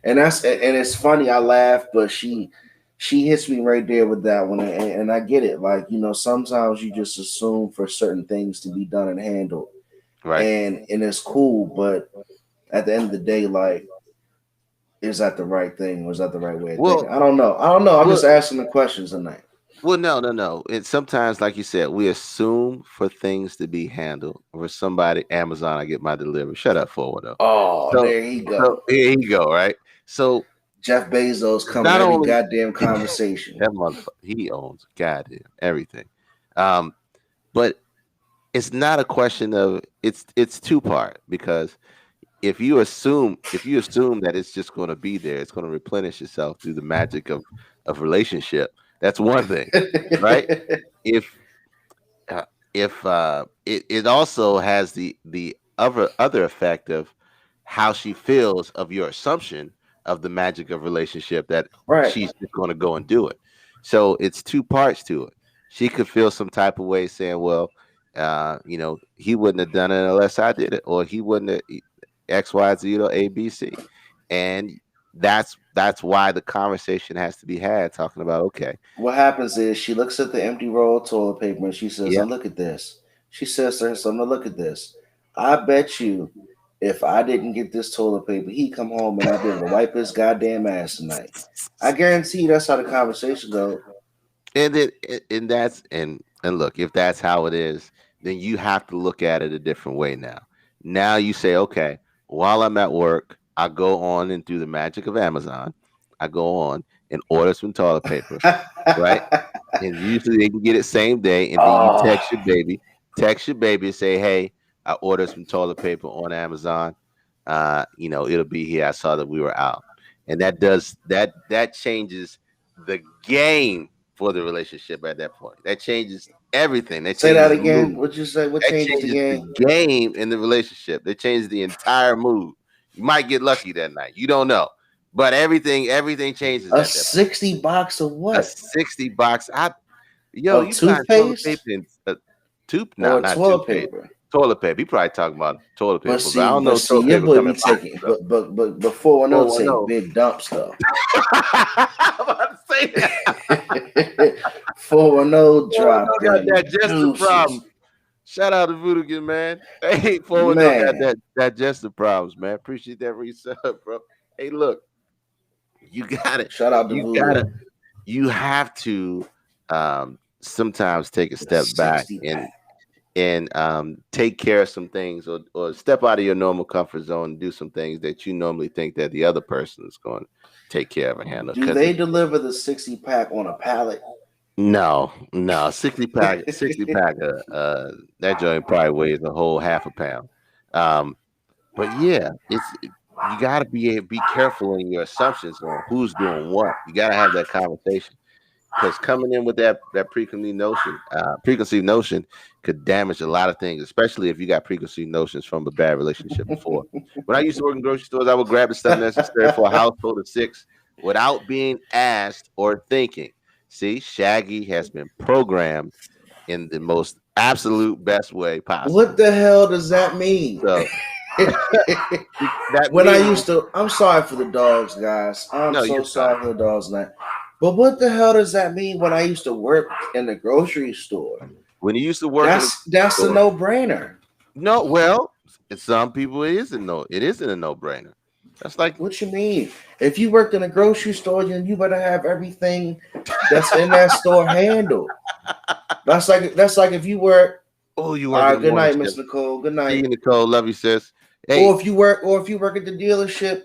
And it's funny, I laugh, but she hits me right there with that one, and I get it. Like, sometimes you just assume for certain things to be done and handled, Right. and it's cool, but at the end of the day, like, is that the right thing? Was that the right way of Well, thinking? I don't know. I'm just asking the questions tonight. Well, no. And sometimes, like you said, we assume for things to be handled. For somebody, Amazon, I get my delivery. Shut up, forward though. Oh, So, there you go. so here you go. Right. So Jeff Bezos coming not every only goddamn conversation. that motherfucker, he owns goddamn everything. But it's not a question of it's two-part, because if you assume that it's just going to be there, it's going to replenish itself through the magic of relationship. That's one thing, right? If it also has the other effect of how she feels of your assumption of the magic of relationship, that Right. she's just going to go and do it. So it's two parts to it. She could feel some type of way saying, well, he wouldn't have done it unless I did it, or he wouldn't have X, Y, Z, or A, B, C. And that's why the conversation has to be had, talking about, okay, What happens is she looks at the empty roll of toilet paper and she says, Yeah. "Oh, look at this." She says to her son, "Oh, look at this. I bet you if I didn't get this toilet paper, he'd come home and I'd be able to wipe his goddamn ass tonight." I guarantee you that's how the conversation goes. and then and that's and look, if that's how it is, then you have to look at it a different way now. Now you say, okay, while I'm at work, I go on and through the magic of Amazon, I go on and order some toilet paper, right? And usually they can get it same day, and then you text your baby and say, hey, I ordered some toilet paper on Amazon. It'll be here. I saw that we were out. And that changes the game for the relationship at that point. That changes everything. That Say that changes the again. mood. What'd you say? What That changes the game? the game in the relationship. That changes the entire mood. You might get lucky that night. You don't know. But everything changes A at that point. 60 box of A what? 60 box. Of You buying toilet toothpaste? paper and Or not toilet toothpaste. paper? Toilet paper. He probably talking about toilet paper. But see, I don't know. Toilet your paper boy come be in boxes, taking, though. but 410 410. take big dumps though. I'm about to say that. 410 drop Got them digestive deuces. problems. Shout out to Voodoo man. Hey, 410 got Man. that digestive problems, man. Appreciate that resub, bro. Hey, look, you got it. Shout out to You Voodoo. got it. You have to sometimes take a step back 60 and pack. take care of some things, or step out of your normal comfort zone and do some things that you normally think that the other person is going to take care of and handle. Do they deliver the 60 pack on a pallet? No, 60 pack, that joint probably weighs a whole half a pound. But yeah, you got to be careful in your assumptions on who's doing what. You got to have that conversation, because coming in with that preconceived notion could damage a lot of things, especially if you got preconceived notions from a bad relationship before. When I used to work in grocery stores, I would grab the stuff necessary for a household of 6 without being asked or thinking. See, Shaggy has been programmed in the most absolute best way possible. What the hell does that mean? So, I'm sorry for the dogs, guys. I'm so sorry for the dogs, man. But what the hell does that mean when I used to work in the grocery store? When you used to work, that's a no-brainer. No, well, some people it isn't a no-brainer. That's like, what you mean? If you worked in a grocery store, then you better have everything that's in that store handled. That's like if you work. Oh, you work. All right, good night, shift. Miss Nicole. Good night, see you, Nicole. Love you, sis. Hey. Or if you work at the dealership,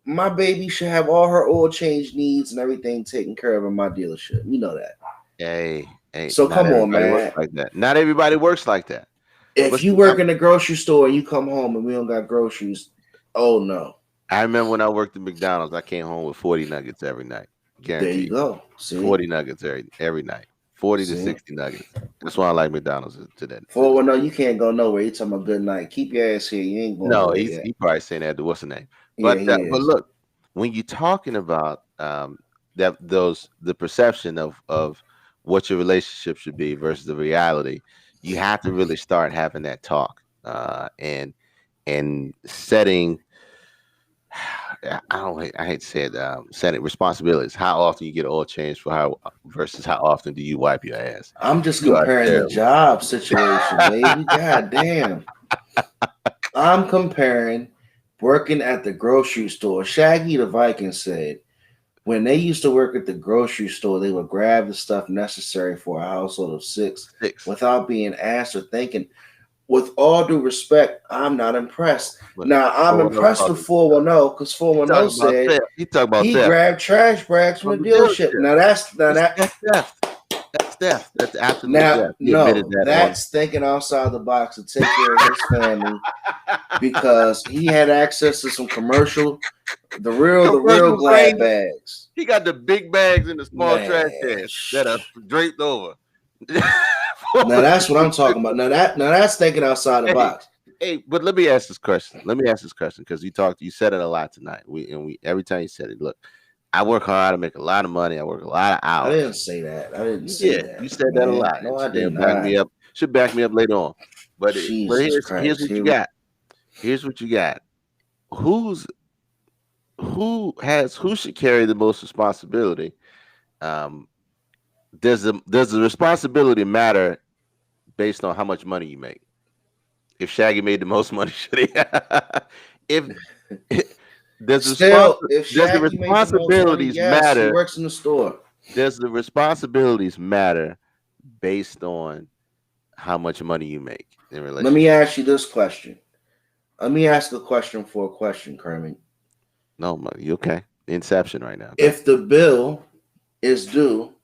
my baby should have all her oil change needs and everything taken care of in my dealership. You know that. Hey. So come on, man. Like that. Not everybody works like that. If you work in the grocery store and you come home and we don't got groceries, oh no. I remember when I worked at McDonald's, I came home with 40 nuggets every night. Guaranteed. There you go. See? 40 nuggets every night. 40 to 60 nuggets. That's why I like McDonald's today. No, you can't go nowhere. You talking about good night. Keep your ass here. You ain't going nowhere. No, he probably saying that to what's the name. But but look, when you're talking about the perception of what your relationship should be versus the reality, you have to really start having that talk and setting. I hate to say it. Setting responsibilities. How often you get oil change versus how often do you wipe your ass? I'm just comparing the job situation, baby. God damn. I'm comparing working at the grocery store. Shaggy the Viking said when they used to work at the grocery store, they would grab the stuff necessary for a household of six. Without being asked or thinking. With all due respect, I'm not impressed. Now, I'm impressed with 410 because 410 said he grabbed trash bags from the dealership. Now, that's theft. That's absolutely theft. That's thinking outside the box to take care of his family because he had access to some the real glad bags. He got the big bags in the small trash cans that are draped over. Now that's what I'm talking about. Now that's thinking outside the box. Hey, but let me ask this question because you said it a lot tonight. We every time you said it, look, I work hard, I make a lot of money, I work a lot of hours. I didn't say that. You said that a lot. No, I didn't. Back me up. Should back me up later on. But here's what you got. Here's what you got. Who should carry the most responsibility? Does the responsibility matter based on how much money you make? If Shaggy made the most money, should he? Does the responsibilities matter? He works in the store. Does the responsibilities matter based on how much money you make in relationship? Let me ask you this question. Let me ask a question for a question, Kermit. No, you okay? Inception right now. If the bill is due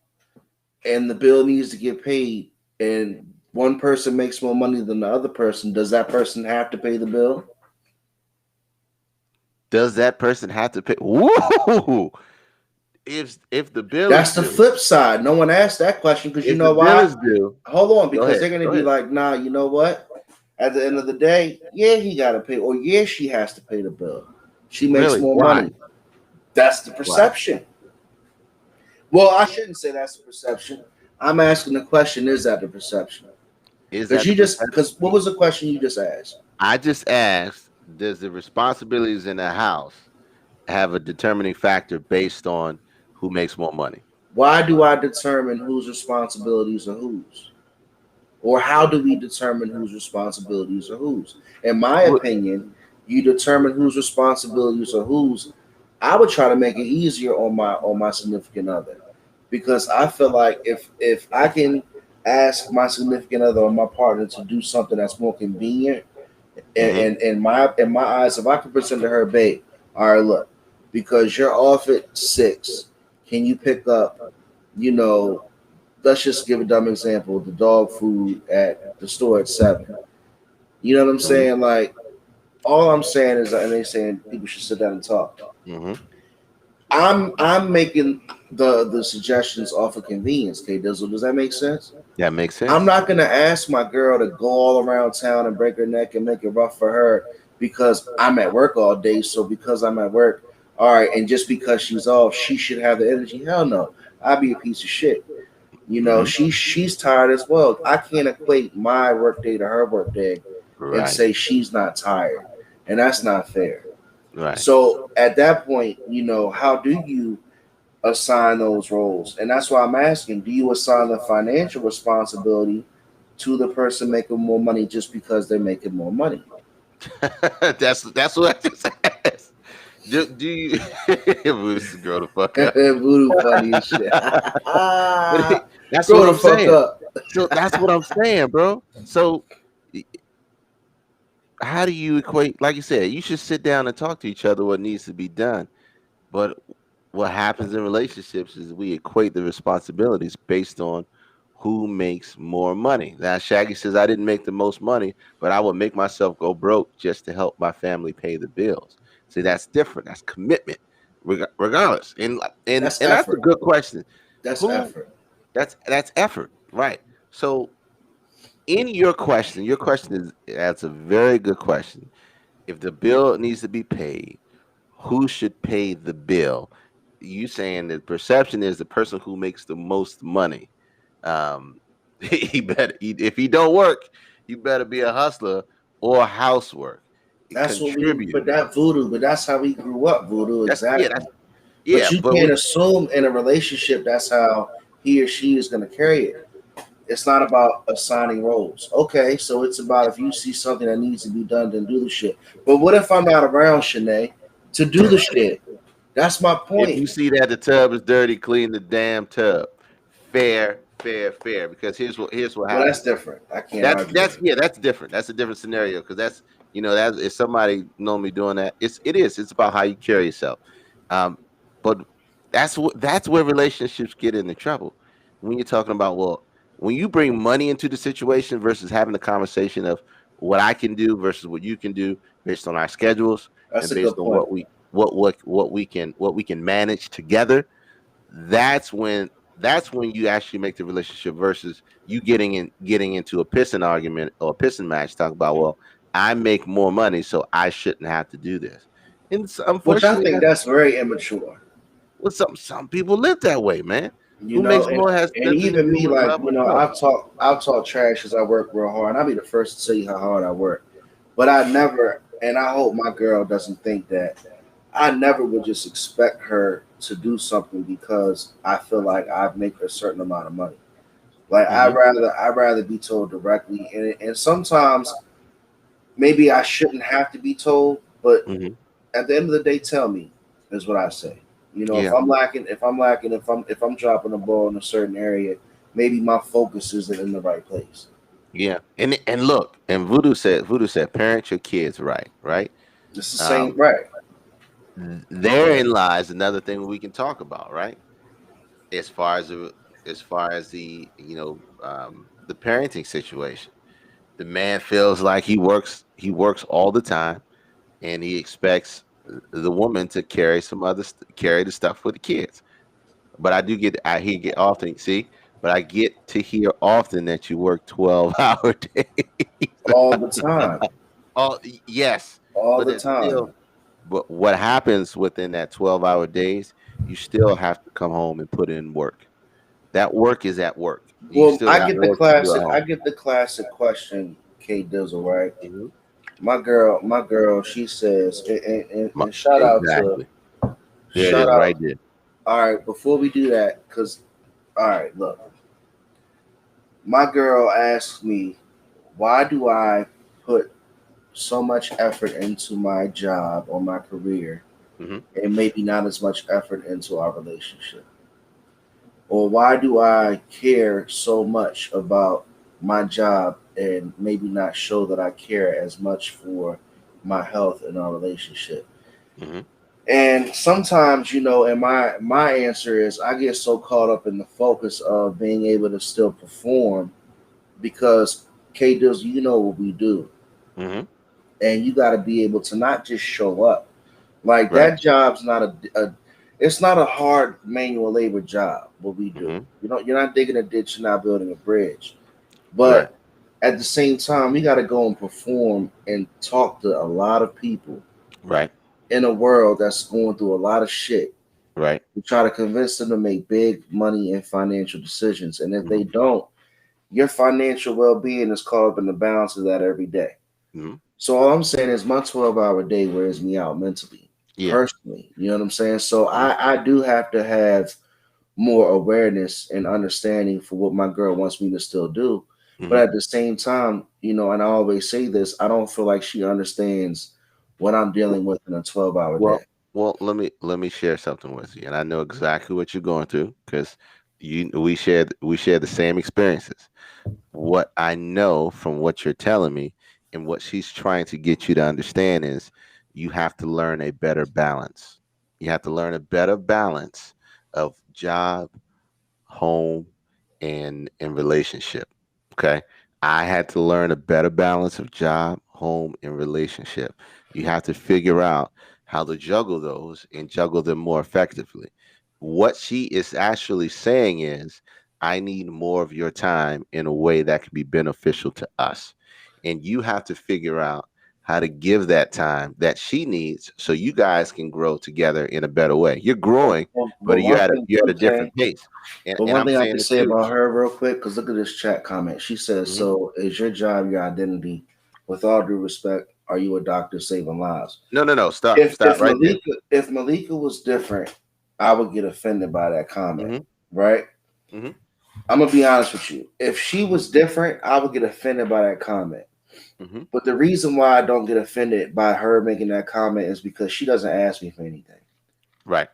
and the bill needs to get paid and one person makes more money than the other person, does that person have to pay the bill? Does that person have to pay? Woo! If the bill that's the flip side. No one asked that question because you know why? Hold on, because they're gonna be like, nah, you know what? At the end of the day, yeah, he gotta pay, or yeah, she has to pay the bill. She makes more money. That's the perception. Well, I shouldn't say that's the perception. I'm asking the question: is that the perception? Because what was the question you just asked? I just asked: does the responsibilities in the house have a determining factor based on who makes more money? Why do I determine whose responsibilities are whose? Or how do we determine whose responsibilities are whose? In my What- opinion, you determine whose responsibilities are whose. I would try to make it easier on my significant other, because I feel like if I can ask my significant other or my partner to do something that's more convenient, Mhm. and in my eyes, if I can present to her, babe, all right, look, because you're off at 6, can you pick up, you know, let's just give a dumb example, the dog food at the store at 7. You know what I'm Mhm. saying? Like, all I'm saying is, and they saying people should sit down and talk. Mhm. I'm making the suggestions off of convenience, K Dizzle. Does that make sense? That makes I'm sense. not gonna ask my girl to go all around town and break her neck and make it rough for her because I'm at work all day. So because I'm at work, all right, and just because she's off, she should have the energy. Hell no, I'd be a piece of shit. You know, Mhm. she's tired as well. I can't equate my work day to her work day and Right. say she's not tired, and that's not fair. Right. So at that point, how do you assign those roles? And that's why I'm asking, do you assign the financial responsibility to the person making more money just because they're making more money? That's what I just asked. Do you move this girl the fuck up? Voodoo funny as shit. But that's Grow what the I'm fuck saying. up. So that's what I'm saying, bro. So how do you equate? Like you said, you should sit down and talk to each other what needs to be done. But what happens in relationships is we equate the responsibilities based on who makes more money. Now, Shaggy says, I didn't make the most money, but I would make myself go broke just to help my family pay the bills. See, that's different. That's commitment, regardless. That's And that's a effort. good question. That's Who? effort. That's effort, right? So, in your question is that's a very good question. If the bill needs to be paid, who should pay the bill? You saying the perception is the person who makes the most money. Um, if he don't work, you better be a hustler or housework. That's what we. Contribute. But that voodoo. But that's how we grew up. Voodoo. That's Exactly. But yeah. you But can't we assume in a relationship that's how he or she is going to carry it. It's not about assigning roles. Okay, so it's about if you see something that needs to be done, then do the shit. But what if I'm not around, Shanae, to do the shit? That's my if point. you see that the tub is dirty, clean the damn tub. Fair. Because here's what Well, that's happens. different. I can't argue that. That's different. That's a different scenario because that's that if somebody normally doing that, it's about how you carry yourself. Um, but that's where relationships get into trouble when you're talking about when you bring money into the situation versus having a conversation of what I can do versus what you can do based on our schedules That's and a based good on point. what we can manage together. That's when you actually make the relationship versus you getting into a pissing argument or a pissing match talking about, well, I make more money so I shouldn't have to do this. And Which I unfortunately think that's very immature. some people live that way, man. You Who know, makes and more has and nothing to even do me, with like love or trust. I've talked trash because I work real hard, and I'll be the first to tell you how hard I work. But I never, and I hope my girl doesn't think that I never would just expect her to do something because I feel like I make a certain amount of money. Like Hmm. I'd rather be told directly, and sometimes maybe I shouldn't have to be told, but Hmm. at the end of the day, tell me is what I say. If Yeah, I'm dropping the ball in a certain area, maybe my focus isn't in the right place. yeah. And look, and Voodoo said, parent your kids right. It's the same, Um, right? therein lies another thing we can talk about, right? as far as the the parenting situation. The man feels like he works all the time and he expects the woman to carry the stuff for the kids. But I get to hear often that you work 12-hour days. All the time, Yes, all but the it's still time. but what happens within that 12-hour days, you still have to come home and put in work. That work is at work. You Well, still got work to do at I home. get the classic question, K Dizzle, right? Mhm. My girl, she says, and shout out to Exactly. There it shout is, right out there. All right, before we do that, because all right, look, my girl asked me, why do I put so much effort into my job or my career Hmm. and maybe not as much effort into our relationship? Or why do I care so much about my job and maybe not show that I care as much for my health and our relationship? Hmm. And sometimes, and my answer is I get so caught up in the focus of being able to still perform because K does, what we do, Hmm. and you got to be able to not just show up. Like Right. that job's not it's not a hard manual labor job. What we do, Hmm. you're not digging a ditch, you're not building a bridge, Right. but at the same time, we got to go and perform and talk to a lot of people Right. in a world that's going through a lot of shit. Right. We try to convince them to make big money and financial decisions, and if Hmm. they don't, your financial well-being is caught up in the balance of that every day. Hmm. So all I'm saying is my 12-hour day wears me out mentally, Yeah. personally. You know what I'm saying? So Hmm. I do have to have more awareness and understanding for what my girl wants me to still do. But Hmm. at the same time, and I always say this, I don't feel like she understands what I'm dealing with in a 12-hour day. Well, let me share something with you, and I know exactly what you're going through because we share the same experiences. What I know from what you're telling me and what she's trying to get you to understand is you have to learn a better balance. You have to learn a better balance of job, home, and relationship. Okay. I had to learn a better balance of job, home, and relationship. You have to figure out how to juggle those and juggle them more effectively. What she is actually saying is, I need more of your time in a way that can be beneficial to us. And you have to figure out how to give that time that she needs so you guys can grow together in a better way. You're growing, But but you're one at a thing you're at too, a Kay, different pace. And but and one I'm thing I saying can this say too. about her real quick, because look at this chat comment. She says, Hmm. "So is your job your identity? With all due respect, are you a doctor saving lives?" No, no, no. Stop. If Stop right there. Malika was different, I would get offended by that comment, Hmm. right? Hmm. I'm gonna be honest with you. If she was different, I would get offended by that comment. Hmm. But the reason why I don't get offended by her making that comment is because she doesn't ask me for anything. Right.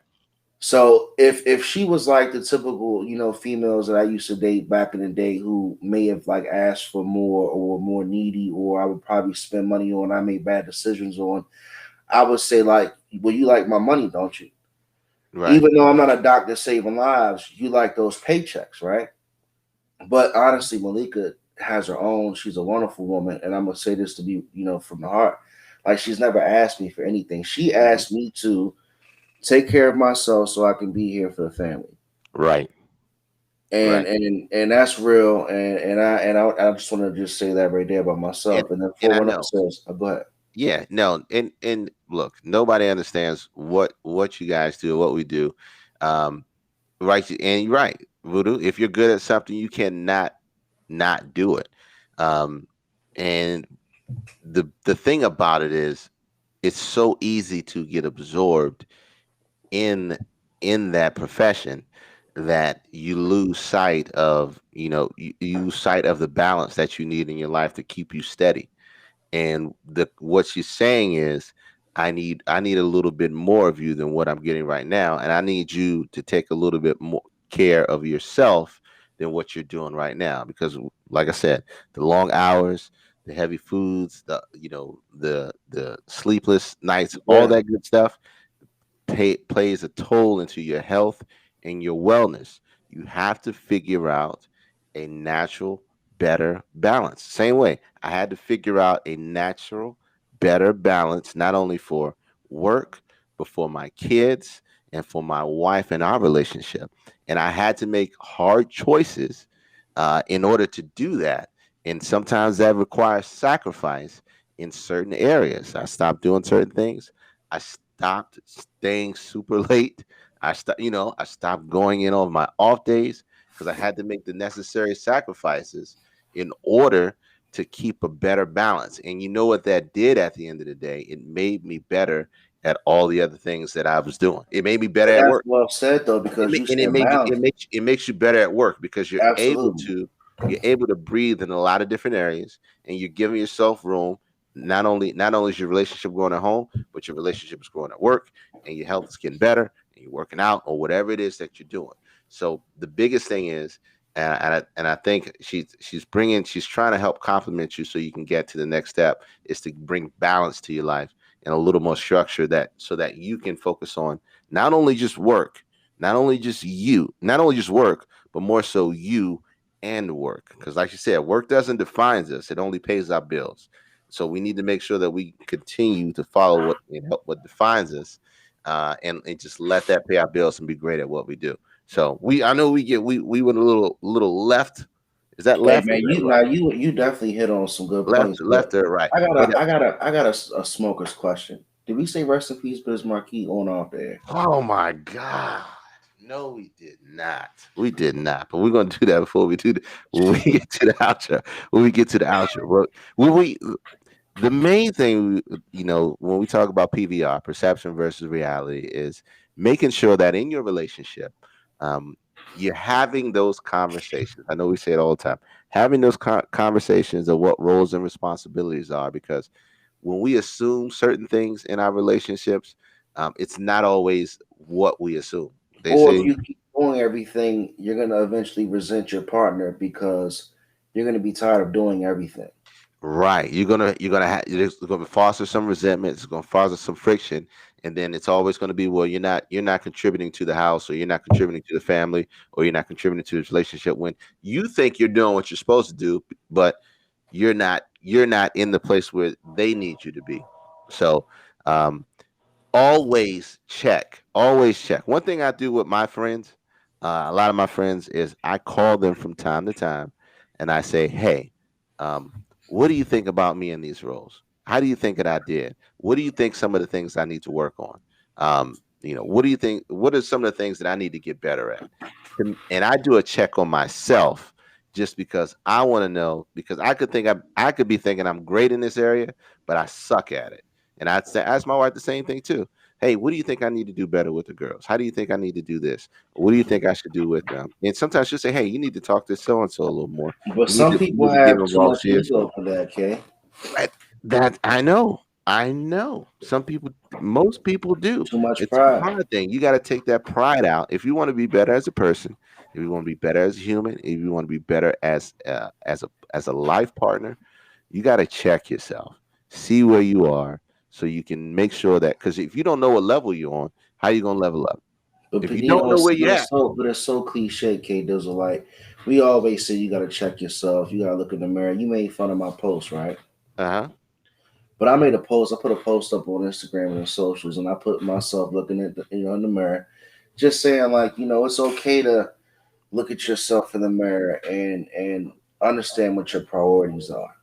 So if she was like the typical, females that I used to date back in the day who may have like asked for more or were more needy or I would probably spend money on, I made bad decisions on, I would say like, well, you like my money, don't you? Right. Even though I'm not a doctor saving lives, you like those paychecks, right? But honestly, Malika has her own. She's a wonderful woman, and I'm gonna say this to be, from the heart. Like she's never asked me for anything. She Hmm. asked me to take care of myself so I can be here for the family. Right. And Right. and that's real. And I just want to just say that right there about And myself. And then and I 410 know. says, go ahead. Yeah. No. And look, nobody understands what you guys do, what we do. Um. Right. And you're right, Voodoo. If you're good at something, you cannot not do it. Um. And the thing about it is, it's so easy to get absorbed in that profession that you lose sight of you lose sight of the balance that you need in your life to keep you steady. And the what she's saying is, I need a little bit more of you than what I'm getting right now, and I need you to take a little bit more care of yourself than what you're doing right now, because like I said, the long hours, the heavy foods, the sleepless nights, all Yeah. that good stuff plays a toll into your health and your wellness. You have to figure out a natural, better balance. Same way, I had to figure out a natural, better balance, not only for work, but for my kids and for my wife and our relationship. And I had to make hard choices in order to do that. And sometimes that requires sacrifice in certain areas. I stopped doing certain things. I stopped staying super late. I stopped going in on my off days because I had to make the necessary sacrifices in order to keep a better balance. And you know what that did at the end of the day? It made me better at all the other things that I was doing. It made me better And at that's work. well said though, because you And it said made you boundaries. it makes you better at work because Absolutely. you're able to breathe in a lot of different areas, and you're giving yourself room. Not only is your relationship growing at home, but your relationship is growing at work, and your health is getting better, and you're working out or whatever it is that you're doing. So the biggest thing is, and I think she's trying to help complement you so you can get to the next step, is to bring balance to your life and a little more structure, that so that you can focus on not only just work, not only just work, but more so you and work. Because, like you said, work doesn't define us; it only pays our bills. So we need to make sure that we continue to follow what defines us, and just let that pay our bills and be great at what we do. So I know we went a little left. Is that Hey left or man, is that you now right? you definitely hit on some good points, but Left or right? I got But a I got a I got a smoker's question. Did we say rest in peace, Biz Marquis on off there? oh my God. No, we did not. We did not. But we're gonna do that before we do when we get to the outro. When we get to the outro. When we the main thing, when we talk about PVR, perception versus reality, is making sure that in your relationship, um, you're having those conversations. I know we say it all the time, having those conversations of what roles and responsibilities are, because when we assume certain things in our relationships, it's not always what we assume. They Or if say, you keep doing everything, you're gonna eventually resent your partner because you're gonna be tired of doing everything. right. It's gonna foster some resentment. It's gonna foster some friction, and then it's always gonna be, well, you're not contributing to the house, or you're not contributing to the family, or you're not contributing to this relationship, when you think you're doing what you're supposed to do, but you're not in the place where they need you to be. So, um, always check. One thing I do with my friends, a lot of my friends, is I call them from time to time, and I say, hey, um, what do you think about me in these roles? How do you think that I did? What do you think some of the things I need to work on? What do you think? What are some of the things that I need to get better at? And I do a check on myself, just because I want to know, because I could be thinking I'm great in this area, but I suck at it. And I'd say, ask my wife the same thing too. Hey, what do you think I need to do better with the girls? How do you think I need to do this? What do you think I should do with them? And sometimes she'll say, hey, you need to talk to so and so a little more. But some You people need to get have too involved much seriously. ego for that, Kay. Right. That I know. I know. Most people do. Too much It's a pride. pride thing. You got to take that pride out. If you want to be better as a person, if you want to be better as a human, if you want to be better as a life partner, you got to check yourself, see where you are, so you can make sure that, because if you don't know what level you're on, how you gonna level up? If you You don't know, know where you're at, but it's so cliche, K Dizzle. Like we always say, you gotta check yourself. You gotta look in the mirror. You made fun of my post, right? uh-huh. But I made a post. I put a post up on Instagram and the socials, and I put myself looking at in the mirror, just saying like, it's okay to look at yourself in the mirror and understand what your priorities are.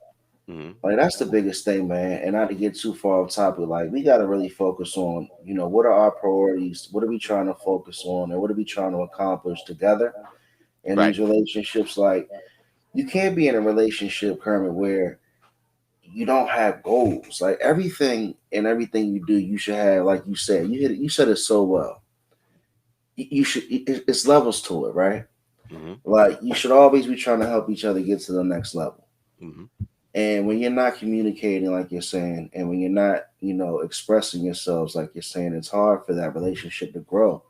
Hmm. Like that's the biggest thing, man. And not to get too far off topic, like we gotta really focus on, what are our priorities? What are we trying to focus on, and what are we trying to accomplish together in Right. these relationships? Like you can't be in a relationship, Kermit, where you don't have goals. Like everything you do, you should have, like you said, you said it so well. You should. It's levels to it, right? Hmm. Like you should always be trying to help each other get to the next level. Hmm. And when you're not communicating like you're saying, and when you're not, expressing yourselves like you're saying, it's hard for that relationship to grow.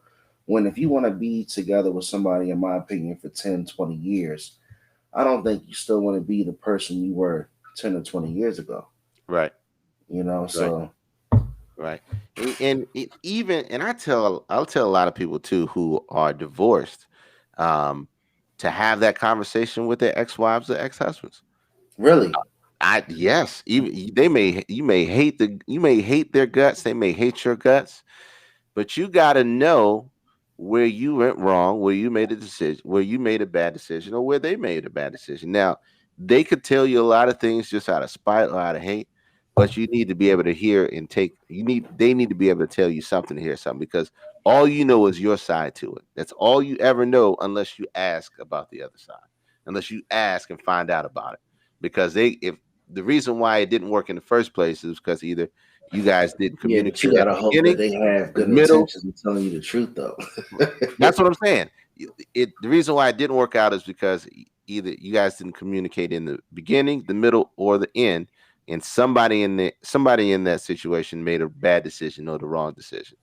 When if you want to be together with somebody, in my opinion, for 10, 20 years, I don't think you still want to be the person you were 10 or 20 years ago. Right. Right. So Right. And I'll tell a lot of people too who are divorced, um, to have that conversation with their ex-wives or ex-husbands. really, Yes, even you may hate their guts, they may hate your guts, but you got to know where you went wrong, where you made a decision, where you made a bad decision, or where they made a bad decision. Now, they could tell you a lot of things just out of spite or out of hate, but you need to be able to hear and take. They need to be able to tell you something to hear something, because all you know is your side to it. That's all you ever know, unless you ask about the other side, unless you ask and find out about it, because if the reason why it didn't work in the first place is because either you guys didn't Yeah, but you communicate at gotta the hope beginning, that they have the good middle. intentions of telling you the truth, though. That's what I'm saying. The reason why it didn't work out is because either you guys didn't communicate in the beginning, the middle, or the end, and somebody in that situation made a bad decision or the wrong decision,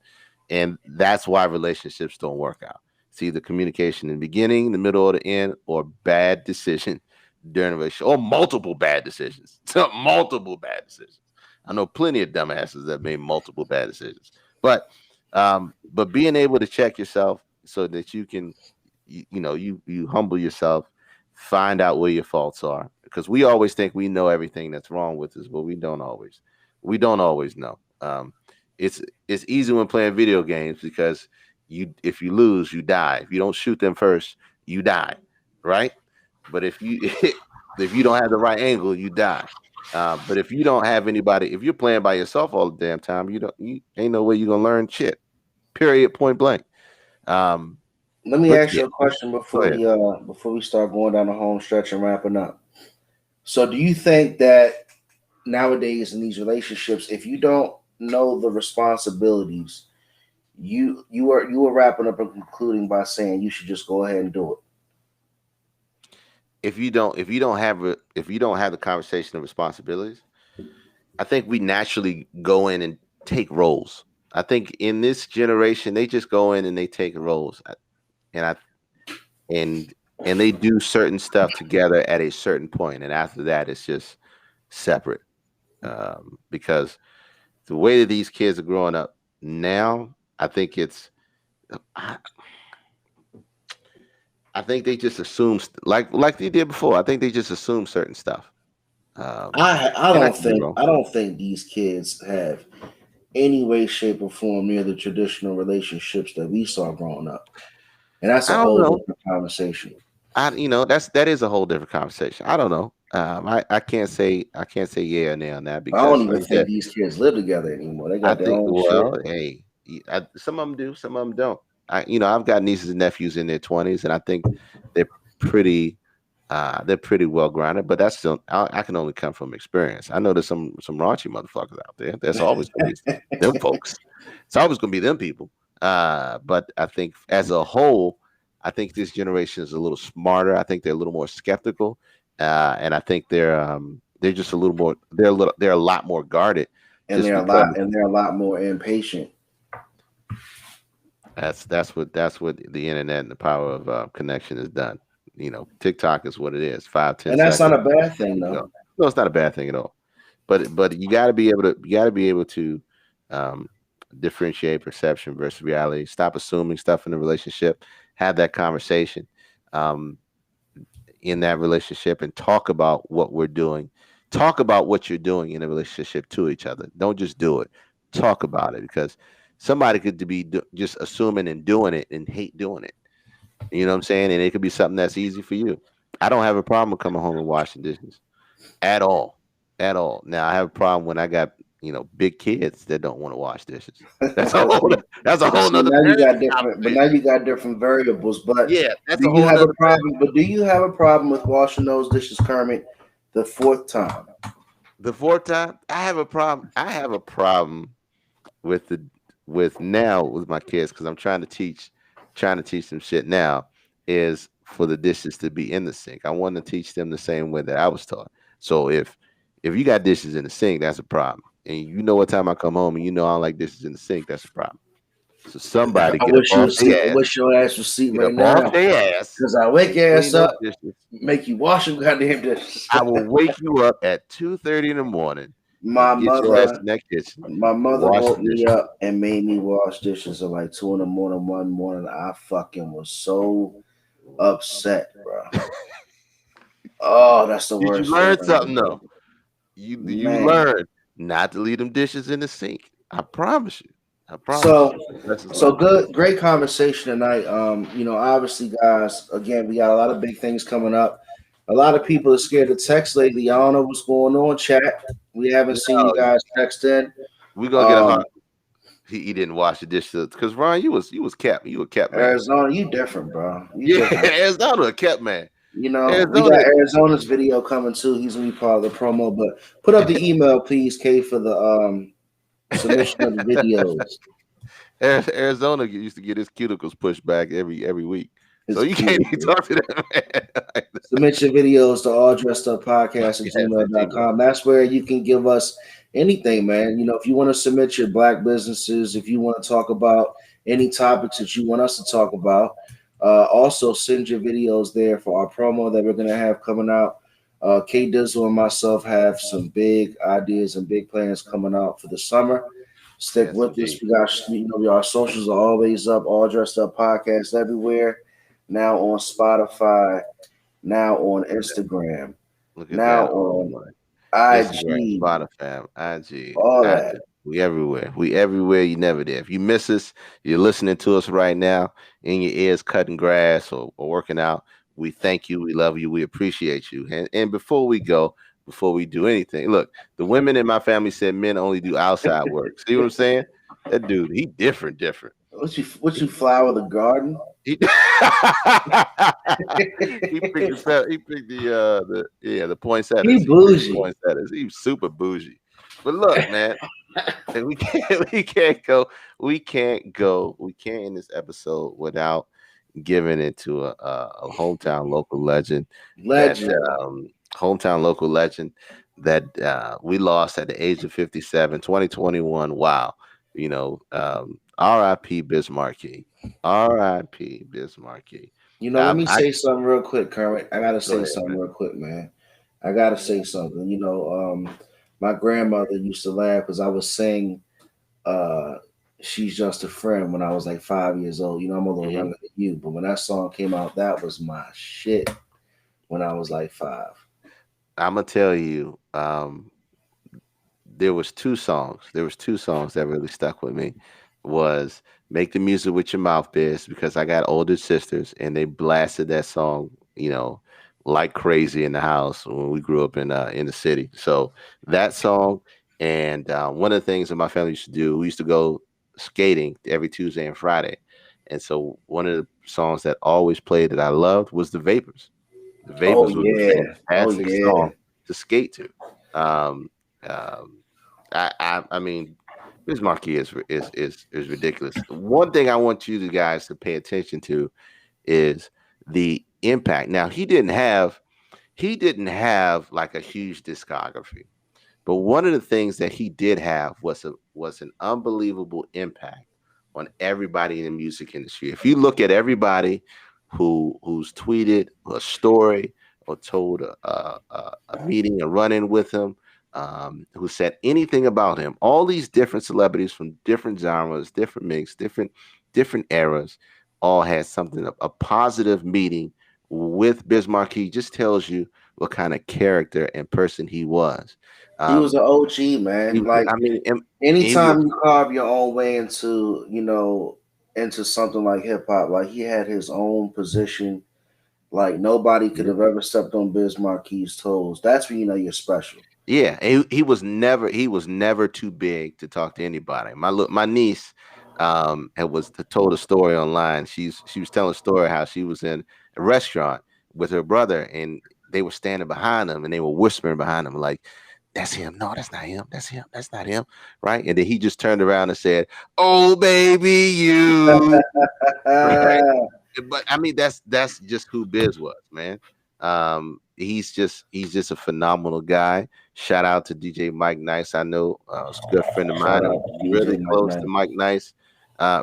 and that's why relationships don't work out. It's either communication in the beginning, the middle, or the end, or bad decision during the relationship, or multiple bad decisions. Multiple bad decisions. I know plenty of dumbasses that made multiple bad decisions, but being able to check yourself so that you can, you humble yourself, find out where your faults are, because we always think we know everything that's wrong with us, but we don't always. We don't always know. It's easy when playing video games because if you lose, you die. If you don't shoot them first, you die, right? But if you if you don't have the right angle, you die. But if you don't have anybody, if you're playing by yourself all the damn time, you ain't no way you're gonna learn shit. Period. Point blank. Let me But ask yeah, you a question go before ahead. we start going down the home stretch and wrapping up. So, do you think that nowadays in these relationships, if you don't know the responsibilities, you are wrapping up and concluding by saying you should just go ahead and do it? If you don't have the conversation of responsibilities, I think we naturally go in and take roles. I think in this generation, they just go in and they take roles, and I and they do certain stuff together at a certain point, and after that, it's just separate. Because the way that these kids are growing up now, I think I think they just assume like they did before. I think they just assume certain stuff. I And I don't could be think wrong. these kids have any way, shape, or form near the traditional relationships that we saw growing up, and that's a I don't whole know. different conversation. That is a whole different conversation. I don't know. I can't say yeah or nay on that I don't because, like even I think said, these kids live together anymore. They I got their think, own shit. well, hey, some of them do, some of them don't. I've got nieces and nephews in their 20s, and I think they're pretty well grounded. But that's still, I can only come from experience. I know there's some raunchy motherfuckers out there. There's always gonna be them folks. It's always gonna be them people. But I think as a whole, I think this generation is a little smarter. I think they're a little more skeptical, and I think they're just a little more. They're a lot more guarded, and just because. they're a lot more impatient. That's what the internet and the power of connection has done. TikTok is what it is. 5-10 And that's not seconds. a bad thing, You though. go. No, it's not a bad thing at all. But you got to be able to um, differentiate perception versus reality. Stop assuming stuff in a relationship. Have that conversation um, in that relationship and talk about what we're doing. Talk about what you're doing in a relationship to each other. Don't just do it. Talk about it, because somebody could be just assuming and doing it and hate doing it. You know what I'm saying? And it could be something that's easy for you. I don't have a problem with coming home and washing dishes at all. At all. Now I have a problem when I got, big kids that don't want to wash dishes. That's a whole See, nother now you got different, but conversation. now you got different variables. But Yeah, that's do a you whole have a nother. problem? But do you have a problem with washing those dishes, Kermit, the fourth time? The fourth time, I have a problem. I have a problem with with my kids, because I'm trying to teach them shit now, is for the dishes to be in the sink. I want to teach them the same way that I was taught. So if you got dishes in the sink, that's a problem. And what time I come home and I don't like dishes in the sink, that's a problem. So somebody I get up wish you off would see. I their ass, wish your ass would see get right up off now, their ass, because I wake your clean ass those up, dishes. make you wash them goddamn dishes. I will wake you up at 2:30 in the morning My and get your ass mother, in that kitchen my and mother wash the woke me dishes. up and made me wash dishes at like 2 in the morning. One morning, I fucking was so upset, bro. Oh, that's the Did you worst learn feeling, something though? You man. learned not to leave them dishes in the sink. I promise you. I promise So, you. Lessons so learned. good, great conversation tonight. Obviously, guys, again, we got a lot of big things coming up. A lot of people are scared to text lately. I don't know what's going on, chat. We haven't seen you No, guys text in. we're gonna get a Um, hard. He didn't wash the dishes because Ron, you was kept. You a kept man. Arizona, you different, bro. You Yeah, different. Arizona a kept man. We got Arizona. Arizona's video coming too. He's gonna be part of the promo. But put up the email, please, Kay, for the Submission of the videos. Arizona used to get his cuticles pushed back every week. So It's you can't even beautiful. talk to that man. Submit your videos to all dressed up podcast at Yes, at gmail.com. That's where you can give us anything, man. You know, if you want to submit your black businesses, if you want to talk about any topics that you want us to talk about, also send your videos there for our promo that we're going to have coming out. K Dizzle and myself have some big ideas and big plans coming out for the summer. Stick Yes, with us. indeed. We got, our socials are always up, all dressed up podcasts everywhere. Now on Spotify, now on Instagram, Look at now that. Oh on my. Instagram, IG, Spotify, IG, all that. We everywhere. We everywhere. You never there. If you miss us, you're listening to us right now in your ears, cutting grass or working out. We thank you. We love you. We appreciate you. And before we go, before we do anything, look, the women in my family said men only do outside work. See what I'm saying? That dude, he different. What you flower the garden? He, he picked the poinsettias. He He picked the bougie. poinsettias. He's super bougie. But look, man, and we can't end this episode without giving it to a hometown local legend. Legend. Hometown local legend that we lost at the age of 57, 2021. Wow. R.I.P. Biz Markie. R.I.P. Biz Markie. Let me say something real quick, Kermit. I gotta say ahead, something man. real quick, man. I gotta say something. My grandmother used to laugh because I was saying She's Just a Friend when I was like 5 years old. I'm a little Mhm. younger than you, but when that song came out, that was my shit when I was like 5. I'm gonna tell you, there was two songs. There was two songs that really stuck with me. Was "Make the Music with Your Mouth Biz" because I got older sisters and they blasted that song, like crazy in the house when we grew up in the city. So that song and one of the things that my family used to do, we used to go skating every Tuesday and Friday. And so one of the songs that always played that I loved was The Vapors. The Oh Vapors was yeah. a fantastic song to skate to. Um, um, I mean, Biz Markie is ridiculous. One thing I want you guys to pay attention to is the impact. Now he didn't have like a huge discography, but one of the things that he did have was an unbelievable impact on everybody in the music industry. If you look at everybody who's tweeted a story or told a meeting, a run-in with him, who said anything about him, all these different celebrities from different genres, different mix, different eras, all had something, a positive meeting with Biz Markie. Just tells you what kind of character and person he was. He was an OG, man. Like he was, anytime you carve your own way into, into something like hip hop, like he had his own position. Like nobody could have ever stepped on Biz Marquis's toes. That's when you know you're special. Yeah, he was never too big to talk to anybody. My niece told a story online. She was telling a story how she was in a restaurant with her brother and they were standing behind him and they were whispering behind him like, "That's him. No, that's not him. That's him. That's not him." Right? And then he just turned around and said, "Oh baby, you." Right? But I mean that's just who Biz was, man. He's just a phenomenal guy. Shout out to DJ Mike Nice. I know a good friend of mine, really close to Mike Nice,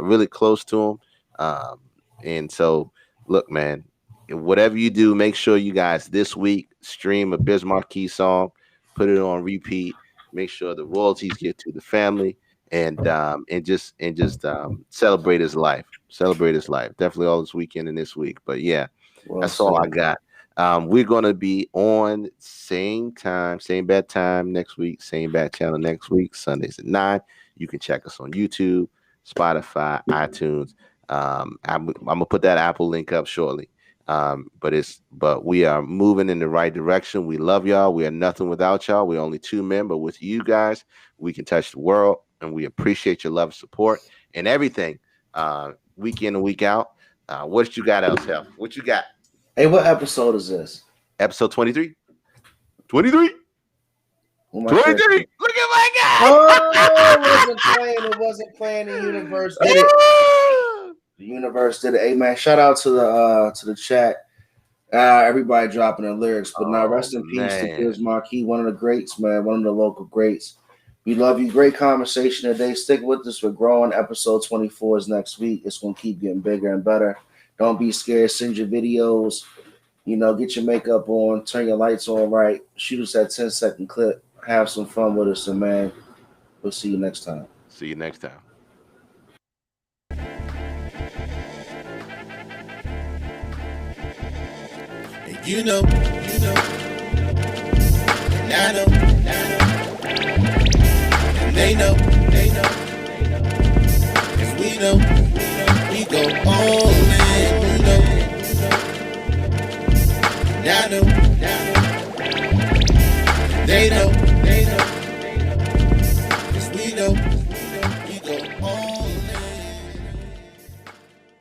really close to him. And so, look, man, whatever you do, make sure you guys this week stream a Biz Markie song, put it on repeat. Make sure the royalties get to the family, and just celebrate his life. Celebrate his life. Definitely all this weekend and this week. But yeah, that's all I got. We're going to be on same time, same bad time next week, same bad channel next week, Sundays at 9. You can check us on YouTube, Spotify, iTunes. I'm going to put that Apple link up shortly. But we are moving in the right direction. We love y'all. We are nothing without y'all. We're only two men, but with you guys, we can touch the world, and we appreciate your love and support and everything, week in and week out. What you got else, Hef? What you got? Hey, what episode is this? Episode 23. 23. 23. Look at my guy. It wasn't playing. The universe did it. The universe did it. Hey man, shout out to the chat. Everybody dropping their lyrics, but now rest in peace to Gibbs Marquis, one of the greats, man, one of the local greats. We love you. Great conversation today. Stick with us. We're growing. Episode 24 is next week. It's going to keep getting bigger and better. Don't be scared. Send your videos. You know, get your makeup on. Turn your lights on right. Shoot us that 10-second clip. Have some fun with us. And, man, we'll see you next time. See you next time. And you know, and I know, and they know, and we know, we go all in, you know, and I know, they know.